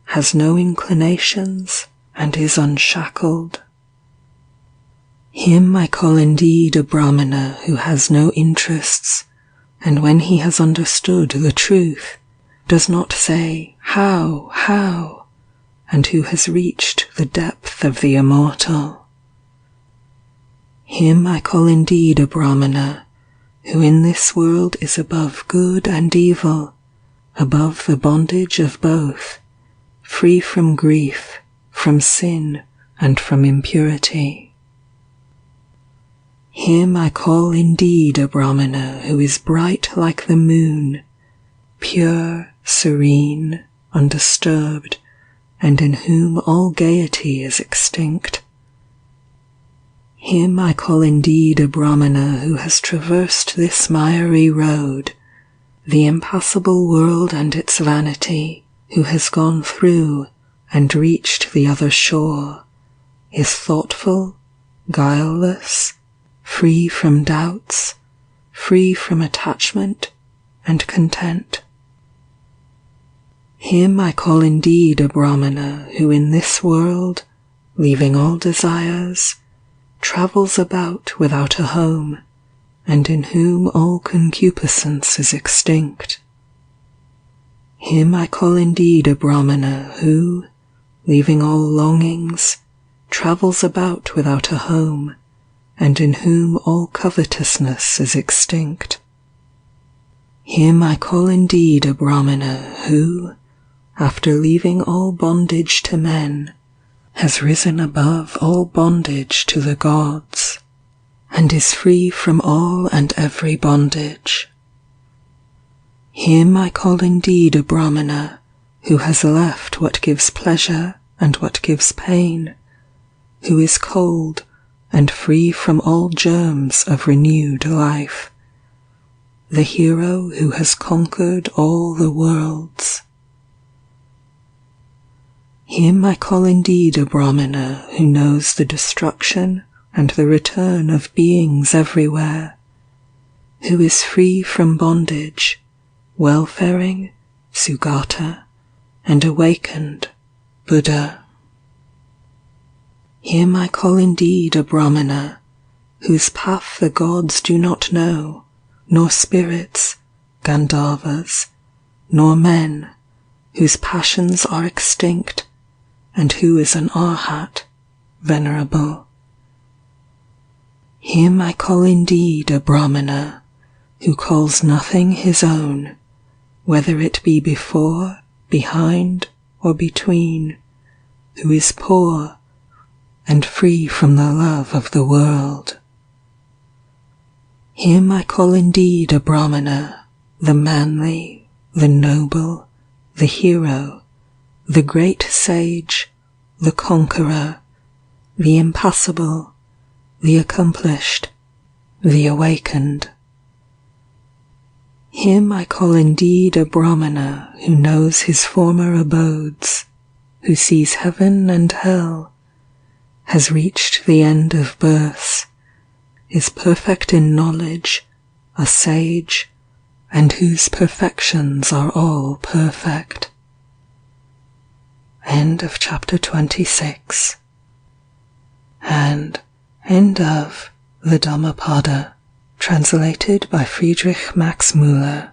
has no inclinations, and is unshackled. Him I call indeed a Brahmana who has no interests, and when he has understood the truth, does not say, how, and who has reached the depth of the immortal. Him I call indeed a Brahmana, who in this world is above good and evil, above the bondage of both, free from grief, from sin, and from impurity. Him I call indeed a Brahmana who is bright like the moon, pure, serene, undisturbed, and in whom all gaiety is extinct. Him I call indeed a Brahmana who has traversed this miry road, the impassable world and its vanity, who has gone through and reached the other shore, is thoughtful, guileless, free from doubts, free from attachment, and content. Him I call indeed a Brahmana who in this world, leaving all desires, travels about without a home, and in whom all concupiscence is extinct. Him I call indeed a Brahmana who, leaving all longings, travels about without a home, and in whom all covetousness is extinct. Him I call indeed a Brahmana who, after leaving all bondage to men, has risen above all bondage to the gods, and is free from all and every bondage. Him I call indeed a Brahmana who has left what gives pleasure and what gives pain, who is cold and free from all germs of renewed life, the hero who has conquered all the worlds. Him I call indeed a Brahmana who knows the destruction and the return of beings everywhere, who is free from bondage, welfaring Sugata, and awakened Buddha. Him I call indeed a Brahmana, whose path the gods do not know, nor spirits, Gandharvas, nor men, whose passions are extinct, and who is an Arhat, venerable. Him I call indeed a Brahmana, who calls nothing his own, whether it be before, behind, or between, who is poor, and free from the love of the world. Him I call indeed a Brahmana, the manly, the noble, the hero, the great sage, the conqueror, the impassible, the accomplished, the awakened. Him I call indeed a Brahmana who knows his former abodes, who sees heaven and hell, has reached the end of births, is perfect in knowledge, a sage, and whose perfections are all perfect. End of chapter 26. And end of the Dhammapada, translated by Friedrich Max Müller.